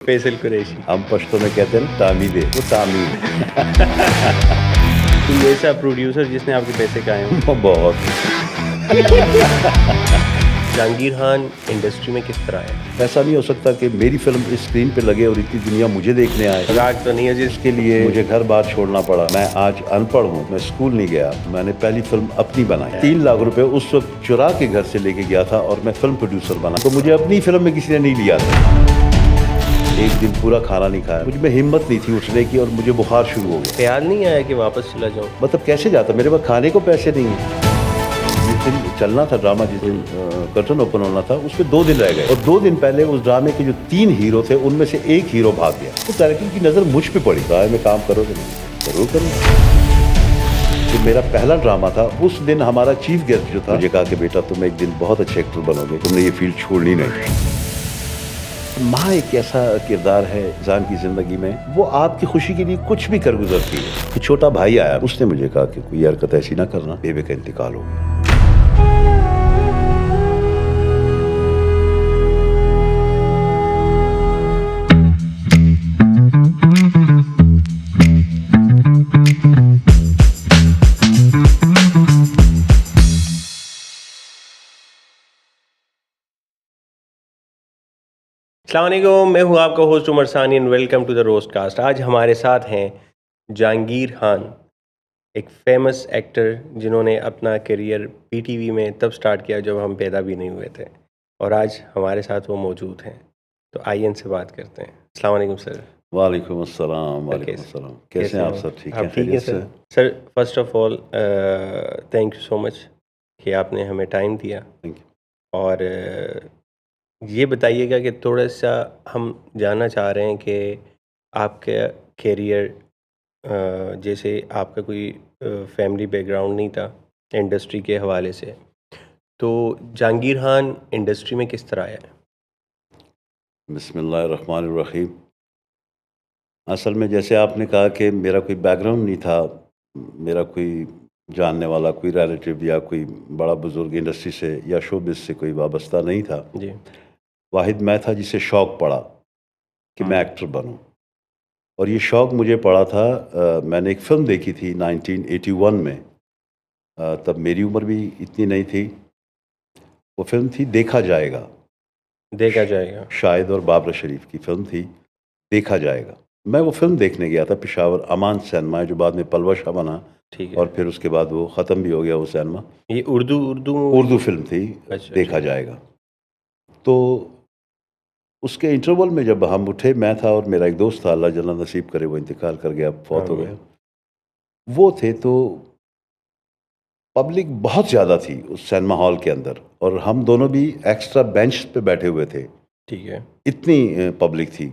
फैसल कुरैशी। हम पश्तो में कहते हैं ना तामीदे, वो तामीद तुम जैसा प्रोड्यूसर जिसने आपके पैसे खाए हों। वो बहुत। जहांगीर खान इंडस्ट्री में किस तरह है? ऐसा नहीं हो सकता कि मेरी फिल्म इस स्क्रीन पे लगे और इतनी दुनिया मुझे देखने आए। मजाक तो नहीं है इसके लिए मुझे घर बार छोड़ना पड़ा। मैं आज अनपढ़ हूँ, मैं स्कूल नहीं गया। मैंने पहली फिल्म अपनी बनाई। 3 लाख रुपए उस वक्त चुरा के घर से लेके गया था और मैं फिल्म प्रोड्यूसर बना। तो मुझे अपनी फिल्म में किसी ने नहीं लिया था। एक दिन पूरा खाना नहीं खाया, मुझ में हिम्मत नहीं थी उठने की और मुझे बुखार शुरू हो गया। ख्याल नहीं आया कि वापस चला जाऊँ? मतलब कैसे जाता, मेरे पास खाने को पैसे नहीं है। जिस दिन चलना था ड्रामा, जिस दिन कर्टन ओपन होना था, उसमें 2 दिन रह गए और 2 दिन पहले उस ड्रामे के जो 3 हीरो थे उनमें से एक हीरो भाग गया। तो डायरेक्टर की नज़र मुझ पे पड़ी। ड्रामे में काम करोगे? जरूर करूँगा। जो मेरा पहला ड्रामा था, उस दिन हमारा चीफ गेस्ट जो था मुझे कहा कि बेटा तुम एक दिन बहुत अच्छे एक्टर बनोगे, तुमने ये फील्ड छोड़नी नहीं। माँ एक ऐसा किरदार है इंसान की जिंदगी में, वो आपकी खुशी के लिए कुछ भी कर गुजरती है। कि छोटा भाई आया, उसने मुझे कहा कि कोई हरकत ऐसी ना करना, बेबे का इंतकाल हो गया। अस्सलाम वालेकुम, मैं हूँ आपका host Umar Sani and welcome to the roast cast. आज हमारे साथ हैं जहांगीर खान, एक फेमस एक्टर जिन्होंने अपना करियर पीटीवी में तब स्टार्ट किया जब हम पैदा भी नहीं हुए थे, और आज हमारे साथ वो मौजूद हैं। तो आइए इनसे बात करते हैं। अस्सलाम वालेकुम सर। वालेकुम अस्सलाम। वालेकुम अस्सलाम। कैसे हैं आप? सब ठीक है? आप ठीक हैं sir? Sir first of all thank you so much कि आपने हमें टाइम दिया। Thank you. और ये बताइएगा कि थोड़ा सा हम जानना चाह रहे हैं कि आपका कैरियर, जैसे आपका कोई फैमिली बैकग्राउंड नहीं था इंडस्ट्री के हवाले से, तो जहांगीर खान इंडस्ट्री में किस तरह आया? बिस्मिल्लाहिर्रहमानिर्रहीम। असल में जैसे आपने कहा कि मेरा कोई बैकग्राउंड नहीं था, मेरा कोई जानने वाला, कोई रिलेटिव या कोई बड़ा बुजुर्ग इंडस्ट्री से या शोबिज़ से कोई वाबस्ता नहीं था। जी। वाहिद मैं था जिसे शौक़ पड़ा कि मैं एक्टर बनूं। और ये शौक़ मुझे पड़ा था, मैंने एक फ़िल्म देखी थी 1981 में। तब मेरी उम्र भी इतनी नहीं थी। वो फ़िल्म थी देखा जाएगा। देखा जाएगा। शाहिद और बाबरा शरीफ की फ़िल्म थी देखा जाएगा। मैं वो फ़िल्म देखने गया था पेशावर अमान सिनेमा, जो बाद में पलवा शाह बना ठीक है। और फिर उसके बाद वो ख़त्म भी हो गया वो सिनेमा। ये उर्दू उर्दू फ़िल्म थी अच्छा, देखा अच्छा। जाएगा। तो उसके इंटरवल में जब हम उठे, मैं था और मेरा एक दोस्त था, अल्लाह जल्ला नसीब करे, वो इंतकाल कर गया, फौत हो गया। वो थे तो पब्लिक बहुत ज़्यादा थी उस सिनेमा हॉल के अंदर और हम दोनों भी एक्स्ट्रा बेंच पे बैठे हुए थे। ठीक है। इतनी पब्लिक थी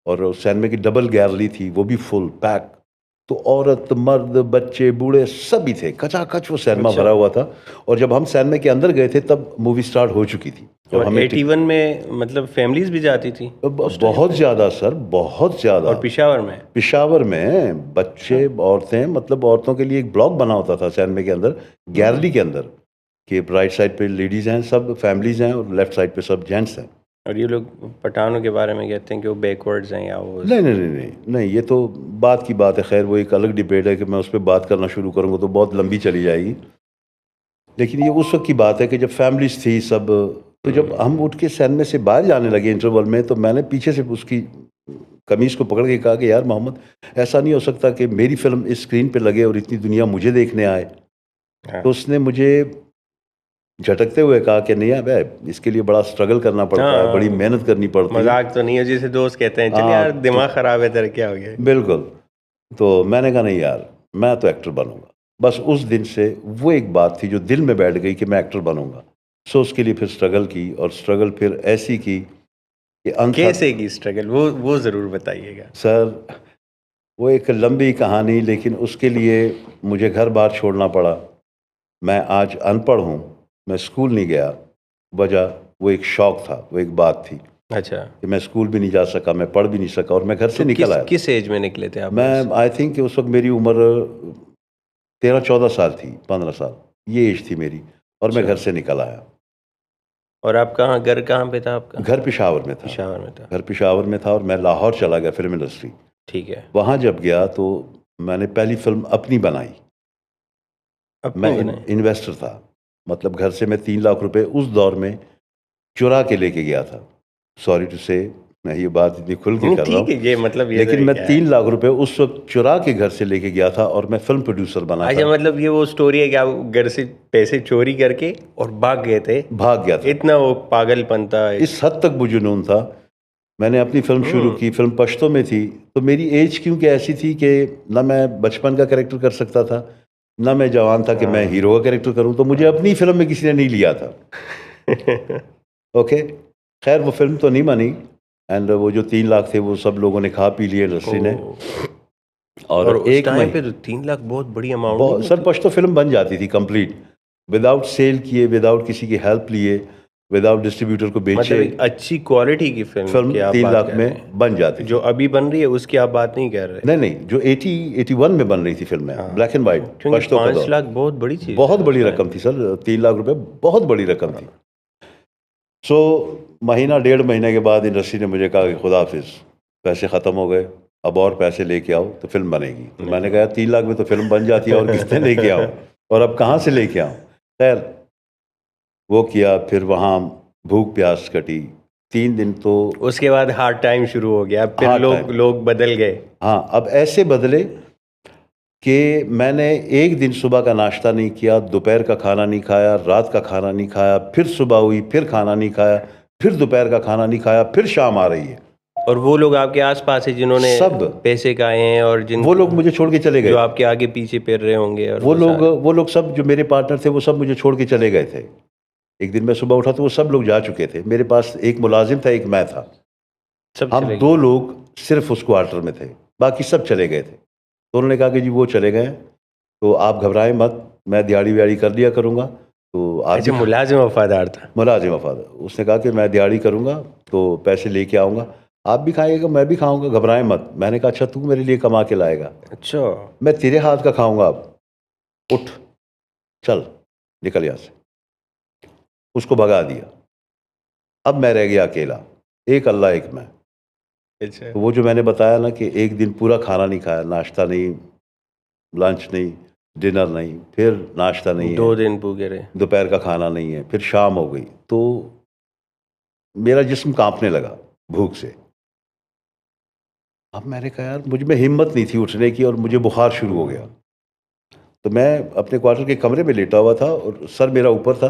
और उस सिनेमा की डबल गैलरी थी, वो भी फुल पैक। तो औरत, मर्द, बच्चे, बूढ़े सभी थे, कचाकच वो सिनेमा अच्छा। भरा हुआ था। और जब हम सिनेमा के अंदर गए थे तब मूवी स्टार्ट हो चुकी थी। जब और हमें 81 में मतलब फैमिलीज भी जाती थी उस टाइम बहुत पे? ज़्यादा सर, बहुत ज़्यादा। और पेशावर में? पेशावर में बच्चे, औरतें, मतलब औरतों के लिए एक ब्लॉक बना होता था सिनेमा के अंदर, गैलरी के अंदर, कि राइट साइड पे लेडीज़ हैं, सब फैमिलीज़ हैं, और लेफ्ट साइड पे सब जेंट्स हैं। और ये लोग पठानों के बारे में कहते हैं कि वो बैकवर्ड्स हैं या वो नहीं नहीं नहीं नहीं नहीं, ये तो बात की बात है। खैर वो एक अलग डिबेट है कि मैं उस पर बात करना शुरू करूँगा तो बहुत लंबी चली जाएगी। लेकिन ये उस वक्त की बात है कि जब फैमिलीज थी सब। तो जब हम उठ के सिनेमा से बाहर जाने लगे इंटरवल में, तो मैंने पीछे से उसकी कमीज़ को पकड़ के कहा कि यार मोहम्मद, ऐसा नहीं हो सकता कि मेरी फिल्म इस स्क्रीन पे लगे और इतनी दुनिया मुझे देखने आए। हाँ। तो उसने मुझे झटकते हुए कहा कि नहीं अबे, इसके लिए बड़ा स्ट्रगल करना पड़ता है, बड़ी मेहनत करनी पड़ती है। मजाक तो नहीं है, जैसे दोस्त कहते हैं चल हाँ, यार दिमाग खराब है तेरा, क्या हो गया? बिल्कुल। तो मैंने कहा नहीं यार, मैं तो एक्टर बनूंगा। बस उस दिन से वो एक बात थी जो दिल में बैठ गई कि मैं एक्टर बनूंगा। सो उसके लिए फिर स्ट्रगल की, और स्ट्रगल फिर ऐसी की कि अंत कैसे की स्ट्रगल, वो ज़रूर बताइएगा। सर, वो एक लंबी कहानी, लेकिन उसके लिए मुझे घर बार छोड़ना पड़ा। मैं आज अनपढ़ हूँ, मैं स्कूल नहीं गया। वजह वो एक शौक़ था, वो एक बात थी अच्छा। कि मैं स्कूल भी नहीं जा सका, मैं पढ़ भी नहीं सका, और मैं घर से तो निकल आया। किस एज में निकले थे आप? मैं आई थिंक कि उस वक्त मेरी उम्र 13-14 साल थी, 15 साल, ये एज थी मेरी, और मैं अच्छा। घर से निकल आया। और आप घर कहाँ पे था आपका? घर पेशावर में था। पेशावर में था। घर पेशावर में था और मैं लाहौर चला गया फिल्म इंडस्ट्री। ठीक है। वहाँ जब गया तो मैंने पहली फिल्म अपनी बनाई। अपनी मैं बनाई? इन्वेस्टर था, मतलब घर से मैं 3 लाख रुपए उस दौर में चुरा के लेके गया था। सॉरी टू से, मैं ये बात इतनी खुल के नहीं कर रहा ठीक है, हूँ, ये मतलब ये लेकिन तो मैं क्या है। 3 लाख रुपए उस वक्त चुरा के घर से लेके गया था और मैं फिल्म प्रोड्यूसर बना अच्छा, था। मतलब ये वो स्टोरी है कि आप घर से पैसे चोरी करके और भाग गए थे? भाग गया था। इतना वो पागलपन था? इस हद तक वो जुनून था। मैंने अपनी फिल्म शुरू की, फिल्म पश्तो में थी, तो मेरी एज क्योंकि ऐसी थी कि ना मैं बचपन का कैरेक्टर कर सकता था, ना मैं जवान था कि मैं हीरो का कैरेक्टर करूं, तो मुझे अपनी फिल्म में किसी ने नहीं लिया था। ओके, खैर वो फिल्म तो नहीं बनी, एंड वो जो 3 लाख थे वो सब लोगों ने खा पी लिए इंडस्ट्री ने। और और उस एक टाइम पे महीने तो 3 लाख बहुत बड़ी अमाउंट सर पश्तो फिल्म बन जाती थी कंप्लीट, विदाउट सेल किए, विदाउट किसी की हेल्प लिए, विदाउट डिस्ट्रीब्यूटर को बेचे। मतलब एक अच्छी क्वालिटी की फिल्म की फिल्म आप 3 बात लाख कर रहे हैं? में बन जाती थी। जो अभी बन रही है उसकी आप बात नहीं कर रहे? नहीं नहीं, जो 81 में बन रही थी फिल्म में, ब्लैक एंड वाइट, क्योंकि पश्तो का 5 दौर। लाख बहुत बड़ी चीज बहुत है बड़ी उस टाइम। रकम थी सर, 3 लाख रुपए बहुत बड़ी रकम थी। सो महीना 1.5 महीने के बाद इंडस्ट्री ने मुझे कहा कि खुदा हाफिज, पैसे ख़त्म हो गए, अब और पैसे लेके आओ तो फिल्म बनेगी। तो मैंने कहा 3 लाख में तो फिल्म बन जाती है, और कितने लेके आओ, और अब कहाँ से लेके आऊँ। खैर वो किया, फिर वहाँ भूख प्यास कटी 3 दिन तो। उसके बाद हार्ड टाइम शुरू हो गया, फिर Hard लोग time। लोग बदल गए। हाँ, अब ऐसे बदले कि मैंने एक दिन सुबह का नाश्ता नहीं किया, दोपहर का खाना नहीं खाया, रात का खाना नहीं खाया, फिर सुबह हुई फिर खाना नहीं खाया, फिर दोपहर का खाना नहीं खाया, फिर शाम आ रही है। और वो लोग आपके आसपास है जिन्होंने सब पैसे खाए हैं, और जिन वो लोग मुझे छोड़ के चले जो गए। आपके आगे पीछे फिर रहे होंगे, और वो लोग सब जो मेरे पार्टनर थे वो सब मुझे छोड़ के चले गए थे। एक दिन मैं सुबह उठा तो वो सब लोग जा चुके थे। मेरे पास एक मुलाजिम था, एक मैं था, सब हम चले 2 लोग सिर्फ उस क्वार्टर में थे, बाकी सब चले गए थे। तो उन्होंने कहा कि जी वो चले गए, तो आप घबराएं मत, मैं दिहाड़ी व्याड़ी कर लिया करूँगा। तो आप अच्छा, भी मुलाजिम वफादार था? मुलाजिम वफादार, उसने कहा कि मैं दिहाड़ी करूँगा तो पैसे लेके आऊँगा, आप भी खाइएगा मैं भी खाऊँगा, घबराएं मत। मैंने कहा अच्छा, तू मेरे लिए कमा के लाएगा, अच्छा। मैं तेरे हाथ का खाऊँगा, अब उठ चल निकल यहाँ से। उसको भगा दिया। अब मैं रह गया अकेला, एक अल्लाह एक मैं। अच्छा, तो वो जो मैंने बताया ना कि एक दिन पूरा खाना नहीं खाया, नाश्ता नहीं, लंच नहीं, डिनर नहीं, फिर नाश्ता नहीं 2 है, दिन भूखे रहे? दोपहर का खाना नहीं है, फिर शाम हो गई, तो मेरा जिस्म कांपने लगा भूख से। अब मैंने कहा यार, मुझ में हिम्मत नहीं थी उठने की, और मुझे बुखार शुरू हो गया। तो मैं अपने क्वार्टर के कमरे में लेटा हुआ था और सर मेरा ऊपर था।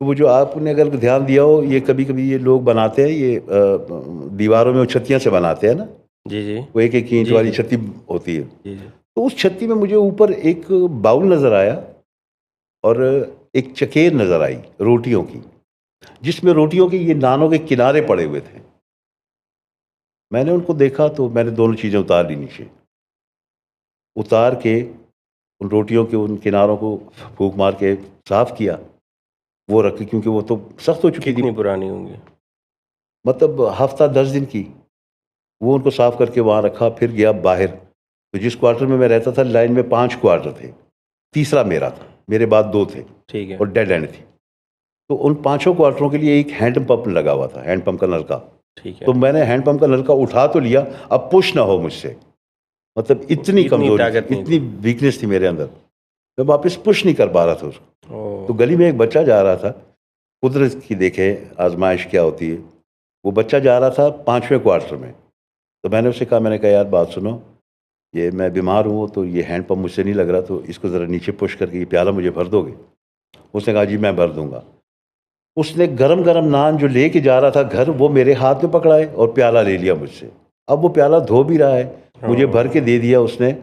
तो वो जो आपने अगर ध्यान दिया हो, ये कभी कभी ये लोग बनाते हैं, ये दीवारों में वो छत्तियाँ से बनाते हैं ना, जी जी वो एक एक इंच जी, वाली जी। छत्ती होती है। जी जी। तो उस छत्ती में मुझे ऊपर एक बाउल नज़र आया और एक चकेर नज़र आई रोटियों की, जिसमें रोटियों के ये नानों के किनारे पड़े हुए थे। मैंने उनको देखा तो मैंने दोनों चीज़ें उतार ली नीचे, उतार के उन रोटियों के उन किनारों को फूंक मार के साफ़ किया, वो रखी, क्योंकि वो तो सख्त हो चुकी थी, कितनी पुरानी होंगी? मतलब हफ्ता 10 दिन की। वो उनको साफ़ करके वहाँ रखा, फिर गया बाहर। तो जिस क्वार्टर में मैं रहता था, लाइन में 5 क्वार्टर थे, तीसरा मेरा था, मेरे बाद 2 थे ठीक है। और डेड एंड थी। तो उन 5 क्वार्टरों के लिए एक हैंड पंप लगा हुआ था, हैंड पंप का नलका। ठीक है। तो मैंने हैंड पंप का नलका उठा तो लिया, अब पुश ना हो मुझसे, मतलब इतनी कमजोरी ताकत थी, नहीं इतनी वीकनेस थी मेरे अंदर, मैं वापस पुश नहीं कर पा रहा था उसको। ओह, तो गली में एक बच्चा जा रहा था, कुदरत की देखे आजमाइश क्या होती है, वो बच्चा जा रहा था 5वें क्वार्टर में। तो मैंने उससे कहा, मैंने कहा यार बात सुनो, ये मैं बीमार हूँ तो ये हैंड पंप मुझसे नहीं लग रहा, तो इसको ज़रा नीचे पुश करके ये प्याला मुझे भर दोगे? उसने कहा जी मैं भर दूंगा। उसने गरम गरम नान जो लेके जा रहा था घर, वो मेरे हाथ में पकड़ाए और प्याला ले लिया मुझसे। अब वो प्याला धो भी रहा है, मुझे भर के दे दिया उसने,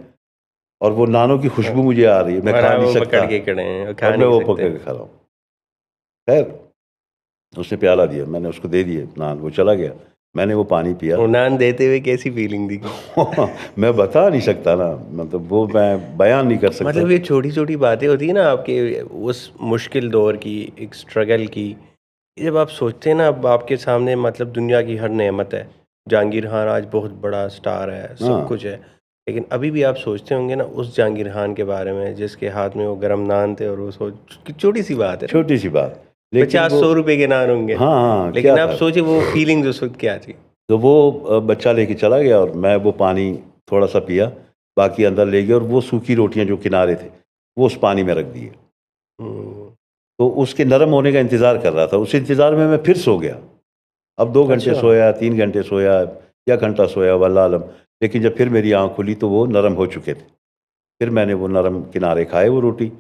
और वो नानों की खुशबू मुझे आ रही है, मैं और खा आप नहीं वो सकता, पकड़ के खड़े हैं और खा और मैं नहीं वो सकते। पकड़ के खा रहा हूँ। खैर उसने प्याला दिया, मैंने उसको दे दिए नान, वो चला गया, मैंने वो पानी पिया। वो नान देते हुए कैसी फीलिंग थी? मैं बता नहीं सकता ना, मतलब वो मैं बयान नहीं कर सकता। मतलब ये छोटी छोटी बातें होती है ना आपके उस मुश्किल दौर की, एक स्ट्रगल की, जब आप सोचते हैं ना, अब आपके सामने मतलब दुनिया की हर नेमत है, जहांगीर खान आज बहुत बड़ा स्टार है, सब हाँ। कुछ है, लेकिन अभी भी आप सोचते होंगे ना उस जहांगीर खान के बारे में जिसके हाथ में वो गरम नान थे, और वो छोटी सी बात है। छोटी सी बात, बच्चे आज 100 रुपए के नान होंगे। हाँ हाँ, लेकिन क्या आप था? सोचिए वो फीलिंग्स उस वक्त क्या थी। तो वो बच्चा लेके चला गया और मैं वो पानी थोड़ा सा पिया, बाकी अंदर ले गया और वो सूखी रोटियां जो किनारे थे वो उस पानी में रख दिए। हम्म, तो उसके नरम होने का इंतज़ार कर रहा था, उस इंतज़ार में मैं फिर सो गया। अब 2 घंटे अच्छा। सोया, 3 घंटे सोया या घंटा सोया, वल्लाह आलम। लेकिन जब फिर मेरी आँख खुली तो वो नरम हो चुके थे। फिर मैंने वो नरम किनारे खाए वो रोटी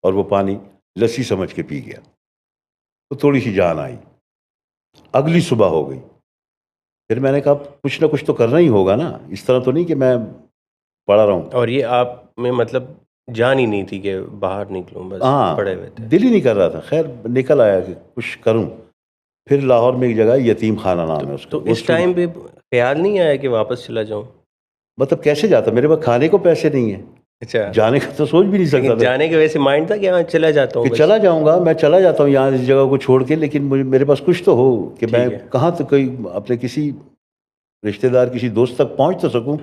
और वो पानी लस्सी समझ के पी गया। तो थोड़ी सी जान आई। अगली सुबह हो गई। फिर मैंने कहा कुछ ना कुछ तो करना ही होगा ना, इस तरह तो नहीं कि मैं पड़ा रहूँ। और ये आप में मतलब जान ही नहीं थी कि बाहर निकलूं, बस पड़े हुए हाँ, थे। दिल ही नहीं कर रहा था। खैर निकल आया कि कुछ करूँ। फिर लाहौर में एक जगह यतीम खाना नाम है उसका। तो वो इस टाइम पे ख्याल नहीं आया कि वापस चला जाऊं? मतलब कैसे जाता, मेरे पास खाने को पैसे नहीं है, अच्छा। जाने का तो सोच भी नहीं सकता लेकिन था जाने के वैसे माइंड था कि हाँ चला जाता कि हूँ बस। चला जाऊंगा, मैं चला जाता हूँ यहाँ इस जगह को छोड़ के, लेकिन मुझे मेरे पास कुछ तो हो कि मैं ठीक है। कहाँ तो कोई अपने किसी रिश्तेदार किसी दोस्त तक पहुँच तो सकूँ।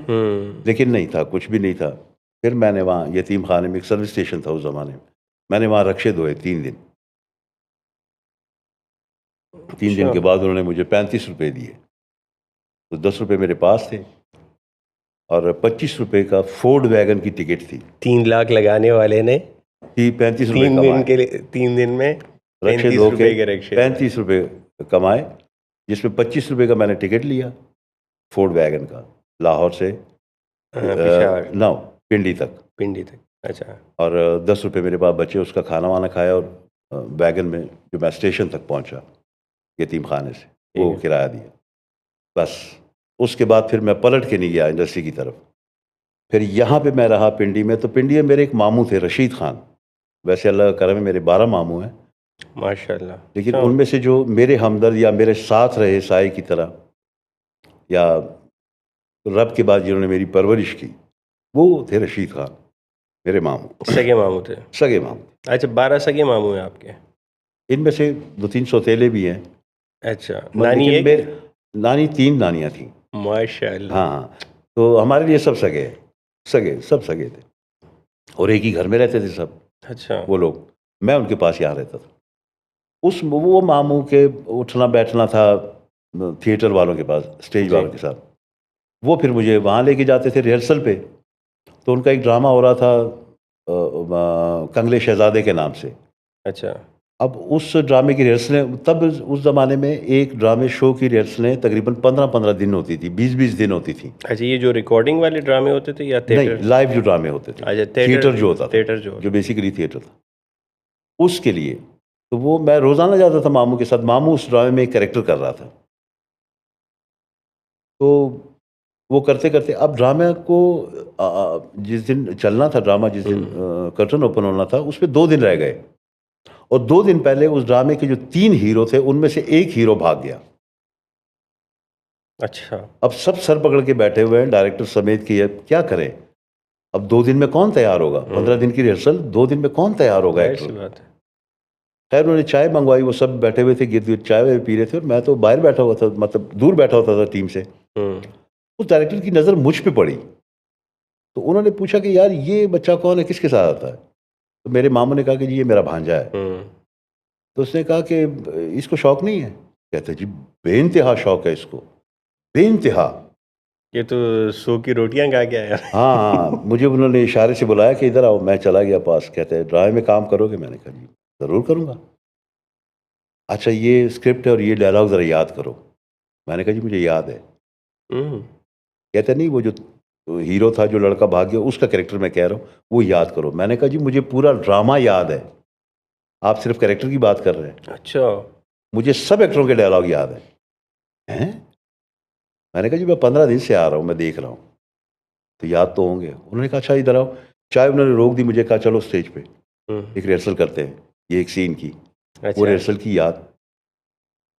लेकिन नहीं था, कुछ भी नहीं था। फिर मैंने वहाँ यतीम खाने में, एक सर्विस स्टेशन था उस ज़माने में, मैंने वहाँ रक्शे धोए 3 दिन। 3 दिन अच्छा। के बाद उन्होंने मुझे 35 रुपये दिए। तो 10 रुपये मेरे पास थे और 25 रुपये का फोर्ड वैगन की टिकट थी। 3 लाख लगाने वाले ने 35 रुपये 3 दिन कमाए, के लिए 3 दिन में रक्शे 35 धो के रुपए के रक्शे। 35 रुपये कमाए, जिसमें 25 रुपये का मैंने टिकट लिया फोर्ड वैगन का, लाहौर से पिशावर, नौ पिंडी तक। पिंडी तक। अच्छा। और 10 रुपये मेरे पास बचे, उसका खाना वाना खाया और वैगन में जो मैं स्टेशन तक पहुंचा यतीम खाने से, वो ठीक है। किराया दिया। बस उसके बाद फिर मैं पलट के नहीं गया इंडस्ट्री की तरफ। फिर यहाँ पे मैं रहा पिंडी में। तो पिंडी में मेरे एक मामू थे रशीद खान। वैसे अल्लाह का करम है मेरे 12 मामू हैं, माशाल्लाह। लेकिन अच्छा। उनमें से जो मेरे हमदर्द या मेरे साथ रहे साए की तरह, या रब के बाद जिन्होंने मेरी परवरिश की, वो थे रशीद खान, मेरे मामू, सगे मामू थे। सगे मामू। अच्छा, 12 सगे मामू हैं आपके। इनमें से 2-3 सौतेले भी हैं। अच्छा, नानी लेकिन एक? मेरे नानी 3 नानियाँ थीं। माशाल्लाह। हाँ हाँ, तो हमारे लिए सब सगे हैं, सगे सब सगे थे और एक ही घर में रहते थे सब अच्छा। वो लोग। मैं उनके पास यहाँ रहता था। वो मामू के उठना बैठना था थिएटर वालों के पास, स्टेज जी। वालों के साथ। वो फिर मुझे वहाँ लेके जाते थे रिहर्सल पे। तो उनका एक ड्रामा हो रहा था कंगले शहजादे के नाम से। अच्छा। अब उस ड्रामे की रिहर्सलें, तब उस ज़माने में एक ड्रामे शो की रिहर्सलें तकरीबन 15-15 दिन होती थी, 20-20 दिन होती थी। अच्छा, ये जो रिकॉर्डिंग वाले ड्रामे होते थे या नहीं, थिएटर? लाइव जो ड्रामे होते थे, अच्छा, थिएटर जो होता था, थिएटर जो जो बेसिकली थिएटर था, उसके लिए। तो वो मैं रोज़ाना जाता था मामू के साथ। मामू उस ड्रामे में एक कैरेक्टर कर रहा था। तो वो करते करते अब ड्रामे को जिस दिन चलना था ड्रामा, जिस दिन कर्टन ओपन होना था, उस पर 2 दिन रह गए। और 2 दिन पहले उस ड्रामे के जो 3 हीरो थे उनमें से एक हीरो भाग गया। अच्छा। अब सब सर पकड़ के बैठे हुए हैं डायरेक्टर समेत कि अब क्या करें। अब 2 दिन में कौन तैयार होगा? 15 दिन की रिहर्सल, 2 दिन में कौन तैयार होगा जाहिर सी एक्टर? बात है। खैर उन्होंने चाय मंगवाई, वो सब बैठे हुए थे गिर्द गिर्द, चाय वाय पी रहे थे और मैं तो बाहर बैठा हुआ था, मतलब दूर बैठा होता था टीम से। उस डायरेक्टर की नज़र मुझ पे पड़ी। तो उन्होंने पूछा कि यार ये बच्चा कौन है, किसके साथ आता है? तो मेरे मामू ने कहा कि जी ये मेरा भांजा है। तो उसने कहा कि इसको शौक नहीं है? कहते जी बेइंतहा शौक है इसको, बेइंतहा। ये तो 100 की रोटियां खा के आया। हाँ हाँ, मुझे उन्होंने इशारे से बुलाया कि इधर आओ। मैं चला गया पास। कहते हैं ड्रामे में काम करोगे? मैंने कहा जी ज़रूर करूँगा। अच्छा ये स्क्रिप्ट है और ये डायलॉग ज़रा याद करो। मैंने कहा जी मुझे याद है। हम्म। कहते नहीं वो जो हीरो था जो लड़का भाग गया उसका कैरेक्टर मैं कह रहा हूँ, वो याद करो। मैंने कहा जी मुझे पूरा ड्रामा याद है, आप सिर्फ कैरेक्टर की बात कर रहे हैं। अच्छा। मुझे सब एक्टरों के डायलॉग याद हैं। मैंने कहा जी मैं 15 दिन से आ रहा हूँ, मैं देख रहा हूँ, तो याद तो होंगे। उन्होंने कहा अच्छा इधर आओ। चाय उन्होंने रोक दी, मुझे कहा चलो स्टेज पे एक रिहर्सल करते हैं, ये एक सीन की। वो अच्छा। रिहर्सल की याद।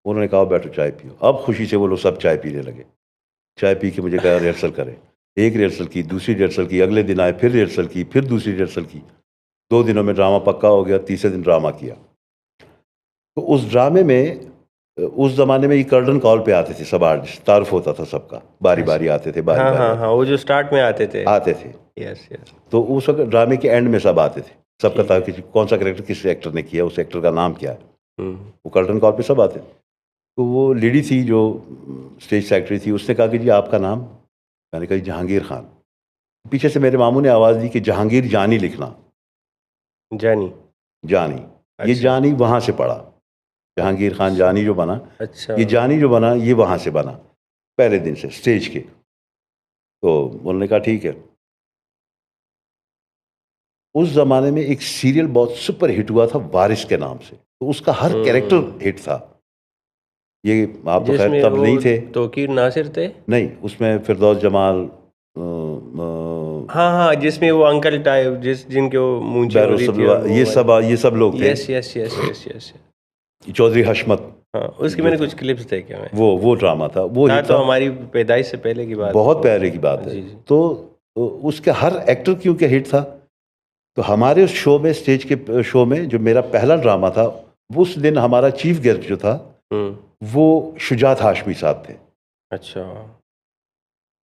उन्होंने कहा बैठो चाय पियो। अब खुशी से वो लोग सब चाय पीने लगे। चाय पी के मुझे कहा रिहर्सल करें। एक रिहर्सल की, दूसरी रिहर्सल की, अगले दिन आए फिर रिहर्सल की, फिर दूसरी रिहर्सल की। 2 दिनों में ड्रामा पक्का हो गया। तीसरे दिन ड्रामा किया। तो उस ड्रामे में उस ज़माने में ये कर्टन कॉल पे आते थे सब आर्टिस्ट, तारुफ होता था सबका, बारी बारी आते थे, बारी हाँ बारी हाँ हाँ, वो जो स्टार्ट में आते थे। आते थे। Yes yes. तो उस वक्त ड्रामे के एंड में सब आते थे, सबका ठीक था है। कि कौन सा कैरेक्टर किस एक्टर ने किया, उस एक्टर का नाम क्या है। वो कर्टन कॉल पे सब आते थे। तो वो लेडी थी जो स्टेज सेक्रेटरी थी, उसने कहा कि जी आपका नाम? मैंने कहा जहांगीर खान। पीछे से मेरे मामू ने आवाज़ दी कि जहांगीर जानी लिखना। जानी। जानी, ये अच्छा। जानी वहाँ से पड़ा, जहांगीर खान जानी जो बना, अच्छा। ये जानी जो बना ये वहाँ से बना, पहले दिन से स्टेज के। तो उन्होंने कहा ठीक है। उस ज़माने में एक सीरियल बहुत सुपर हिट हुआ था वारिस के नाम से, तो उसका हर कैरेक्टर हिट था। ये आप तो खैर जिसमें तब वो नहीं थे। तौकीर नासिर थे। नहीं, उसमें फिरदौस जमाल, हाँ हाँ, जिसमें वो अंकल टाइप जिनके वो मूंछें हो रही थी और वो ये सब लोग थे। Yes yes yes yes yes. Chaudhary Hashmat हाँ, उसके जो मैंने था, कुछ क्लिप्स देखे मैं। वो ड्रामा था, वो था हिट तो था। हमारी पैदाइश से पहले की बात बहुत है। पहले की बात है। जी जी। तो उसके हर एक्टर क्योंकि हिट था, तो हमारे उस शो में, स्टेज के शो में जो मेरा पहला ड्रामा था, उस दिन हमारा चीफ गेस्ट जो था वो शुजात हाशमी साहब थे। अच्छा।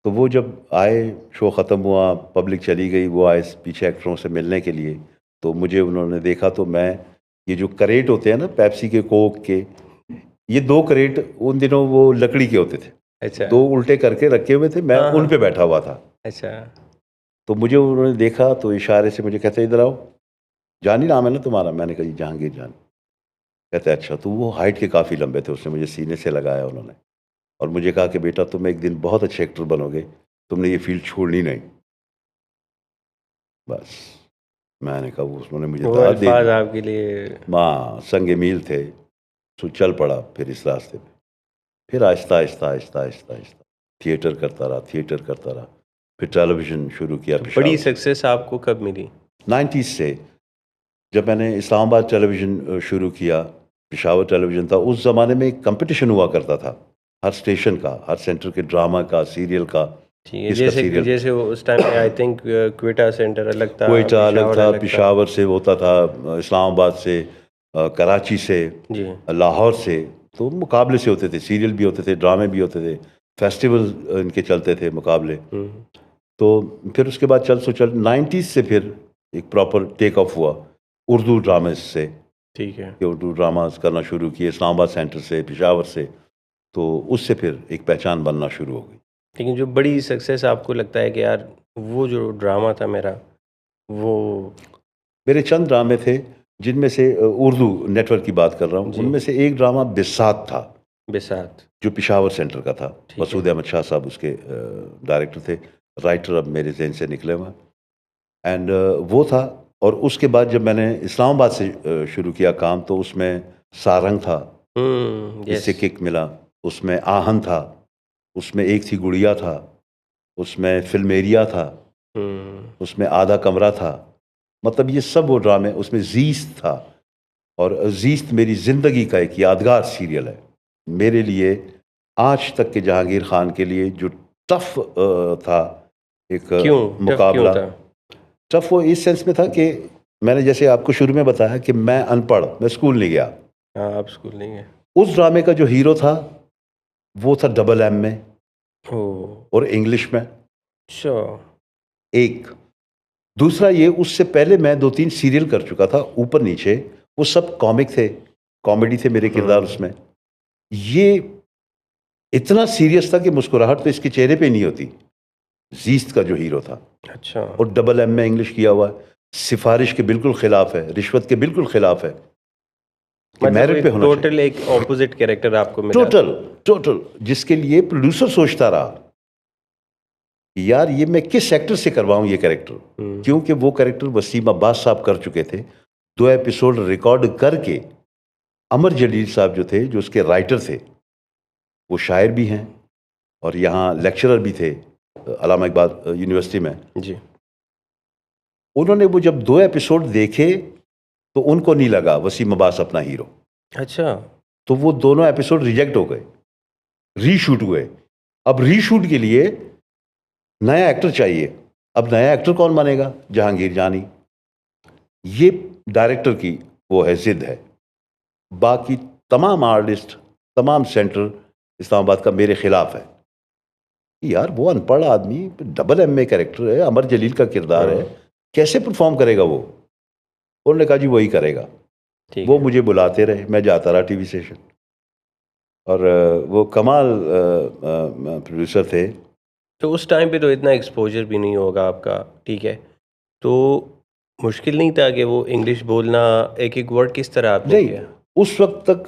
तो वो जब आए, शो ख़त्म हुआ, पब्लिक चली गई, वो आए पीछे एक्टरों से मिलने के लिए। तो मुझे उन्होंने देखा, तो मैं, ये जो करेट होते हैं ना पेप्सी के, कोक के, ये 2 करेट उन दिनों वो लकड़ी के होते थे, अच्छा। 2 उल्टे करके रखे हुए थे, मैं हाँ उन हाँ। पे बैठा हुआ था। अच्छा। तो मुझे उन्होंने देखा तो इशारे से मुझे कहते इधर आओ, जानी नाम है ना तुम्हारा? मैंने कहा जी जहांगीर जानी। कहते अच्छा। तो वो हाइट के काफ़ी लंबे थे, उसने मुझे सीने से लगाया उन्होंने, और मुझे कहा कि बेटा तुम एक दिन बहुत अच्छे एक्टर बनोगे, तुमने ये फील्ड छोड़नी नहीं। बस मैंने कहा, वो उन्होंने मुझे वो दाद दे अल्फाज दी। आपके लिए। माँ संग मील थे। तो चल पड़ा फिर इस रास्ते पे। फिर आहिस्ता आहिस्ता आहिस्ता आहिस्ता आहिस्ता थिएटर करता रहा, थिएटर करता रहा। फिर टेलीविज़न शुरू किया तो बड़ी पेशावर से। सक्सेस आपको कब मिली? 90s से, जब मैंने इस्लामाबाद टेलीविज़न शुरू किया, पेशावर टेलीविज़न था, उस ज़माने में एक कंपटीशन हुआ करता था, हर स्टेशन का, हर सेंटर के ड्रामा का, सीरियल का, ठीक है। किसका जैसे सीरियल। जैसे वो उस टाइम में आई थिंक क्वेटा सेंटर अलग था, क्वेटा अलग पेशावर था, अलग था। पेशावर से होता था, इस्लामाबाद से, कराची से, जी। लाहौर से। तो मुकाबले से होते थे, सीरियल भी होते थे, ड्रामे भी होते थे, फेस्टिवल इनके चलते थे मुकाबले। तो फिर उसके बाद चल सो चल 90s से फिर एक प्रॉपर टेक ऑफ हुआ उर्दू ड्रामे से, ठीक है। कि उर्दू ड्रामास करना शुरू किए इस्लामाबाद सेंटर से, पेशावर से। तो उससे फिर एक पहचान बनना शुरू हो गई। लेकिन जो बड़ी सक्सेस आपको लगता है कि यार वो जो ड्रामा था मेरा, वो। मेरे चंद ड्रामे थे, जिनमें से उर्दू नेटवर्क की बात कर रहा हूँ, जी। उनमें से एक ड्रामा बिसात था, बिसात। जो पेशावर सेंटर का था। ठीक है। मसूद अहमद शाह साहब उसके डायरेक्टर थे, राइटर अब मेरे जहन से निकले हुए। एंड वो था। और उसके बाद जब मैंने इस्लामाबाद से शुरू किया काम, तो उसमें सारंग था, इससे यस। किक मिला। उसमें आहन था, उसमें एक थी गुड़िया था, उसमें फिल्म एरिया था, उसमें आधा कमरा था। मतलब ये सब वो ड्रामे, उसमें जीस्त था। और जीस्त मेरी ज़िंदगी का एक यादगार सीरियल है मेरे लिए, आज तक के जहांगीर खान के लिए, जो टफ था एक क्यों टफ क्यों मुकाबला। था? टफ वो इस सेंस में था कि मैंने जैसे आपको शुरू में बताया कि मैं अनपढ़, मैं स्कूल नहीं गया। हाँ, आप स्कूल नहीं गए। उस ड्रामे का जो हीरो था वो था डबल एम में ओह। और इंग्लिश में। अच्छा। एक दूसरा, ये उससे पहले मैं 2-3 सीरियल कर चुका था ऊपर नीचे, वो सब कॉमिक थे, कॉमेडी थे मेरे किरदार उसमें। ये इतना सीरियस था कि मुस्कुराहट तो इसके चेहरे पे नहीं होती, जीस्त का जो हीरो था। अच्छा। और डबल एम में इंग्लिश किया हुआ है, सिफारिश के बिल्कुल खिलाफ है, रिश्वत के बिल्कुल खिलाफ है, कि मतलब मेरिट पे एक होना चाहिए। टोटल एक ऑपोजिट कैरेक्टर आपको मिला। टोटल जिसके लिए प्रोड्यूसर सोचता रहा कि यार ये मैं किस एक्टर से करवाऊं ये कैरेक्टर, क्योंकि वो कैरेक्टर वसीम अब्बास साहब कर चुके थे। 2 एपिसोड रिकॉर्ड करके अमर जलील साहब जो थे, जो उसके राइटर थे, वो शायर भी हैं और यहाँ लेक्चरर भी थे अल्लामा इकबाल यूनिवर्सिटी में। जी। उन्होंने वो जब 2 एपिसोड देखे तो उनको नहीं लगा वसीम अब्बास अपना हीरो, अच्छा। तो वो दोनों एपिसोड रिजेक्ट हो गए, रीशूट हुए। अब रीशूट के लिए नया एक्टर चाहिए। अब नया एक्टर कौन बनेगा? जहांगीर जानी। ये डायरेक्टर की वो है, जिद है। बाकी तमाम आर्टिस्ट, तमाम सेंटर इस्लामाबाद का मेरे खिलाफ है कि यार वो अनपढ़ आदमी, डबल एम ए कैरेक्टर है, अमर जलील का किरदार है, कैसे परफॉर्म करेगा वो? उन्होंने कहा जी वही करेगा। ठीक वो है। मुझे बुलाते रहे, मैं जाता रहा टीवी स्टेशन। और वो कमाल प्रोड्यूसर थे। तो उस टाइम पे तो इतना एक्सपोज़र भी नहीं होगा आपका, ठीक है। तो मुश्किल नहीं था कि वो इंग्लिश बोलना, एक-एक वर्ड किस तरह आपने नहीं, किया? उस वक्त तक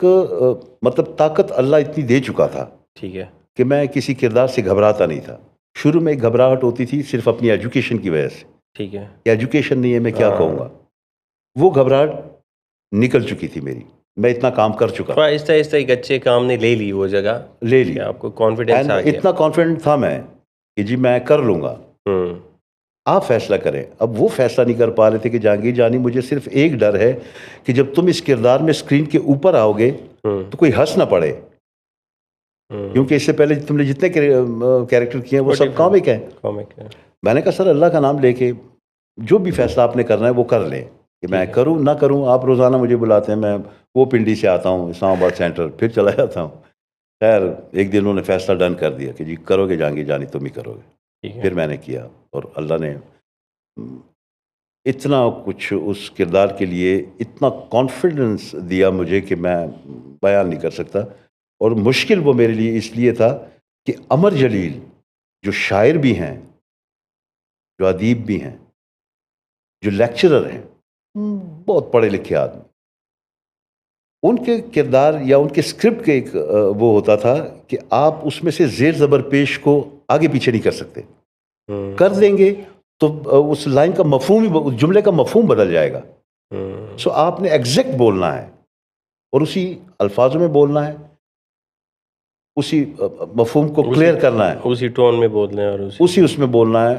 मतलब ताकत अल्लाह इतनी दे चुका था ठीक है। कि मैं किसी किरदार से घबराता नहीं था। शुरू में एक घबराहट होती थी सिर्फ अपनी एजुकेशन की वजह से, ठीक है। कि एजुकेशन नहीं है, मैं क्या हाँ। कहूँगा। वो घबराहट निकल चुकी थी मेरी, मैं इतना काम कर चुका तो था, आहिस्ता-आहिस्ता एक अच्छे काम ने ले ली वो जगह, ले ली। कि आपको कॉन्फिडेंस एंड आ गया। इतना कॉन्फिडेंट था मैं कि जी मैं कर लूँगा, हुँ, आप फैसला करें। अब वो फैसला नहीं कर पा रहे थे कि जहांगीर जानी, मुझे सिर्फ एक डर है कि जब तुम इस किरदार में स्क्रीन के ऊपर आओगे हुँ, तो कोई हंस ना पड़े, हुँ। क्योंकि इससे पहले तुमने जितने कैरेक्टर किए हैं वो सब छोटे कॉमिक हैं। कॉमिक है। मैंने कहा सर अल्लाह का नाम लेके जो भी फैसला आपने करना है वो कर लें, कि मैं ठीक है। करूं ना करूं। आप रोज़ाना मुझे बुलाते हैं, मैं वो पिंडी से आता हूं इस्लामाबाद सेंटर, फिर चला जाता हूं। खैर एक दिन उन्होंने फैसला डन कर दिया कि जी करोगे जहांगीर जानी, तुम ही करोगे। ठीक है। फिर मैंने किया और अल्लाह ने इतना कुछ उस किरदार के लिए इतना कॉन्फिडेंस दिया मुझे कि मैं बयान नहीं कर सकता। और मुश्किल वो मेरे लिए इसलिए था कि अमर जलील जो शायर भी हैं, जो अदीब भी हैं, जो लेक्चरर हैं, बहुत पढ़े लिखे आदमी, उनके किरदार या उनके स्क्रिप्ट के एक वो होता था कि आप उसमें से जेर ज़बर पेश को आगे पीछे नहीं कर सकते। हुँ, कर देंगे तो उस लाइन का मफहूम ही, उस जुमले का मफहूम बदल जाएगा। हुँ। सो आपने एग्जैक्ट बोलना है और उसी अल्फाजों में बोलना है, उसी मफहूम को उसी क्लियर करना है, उसी टोन में बोलना है और उसी उसमें बोलना है।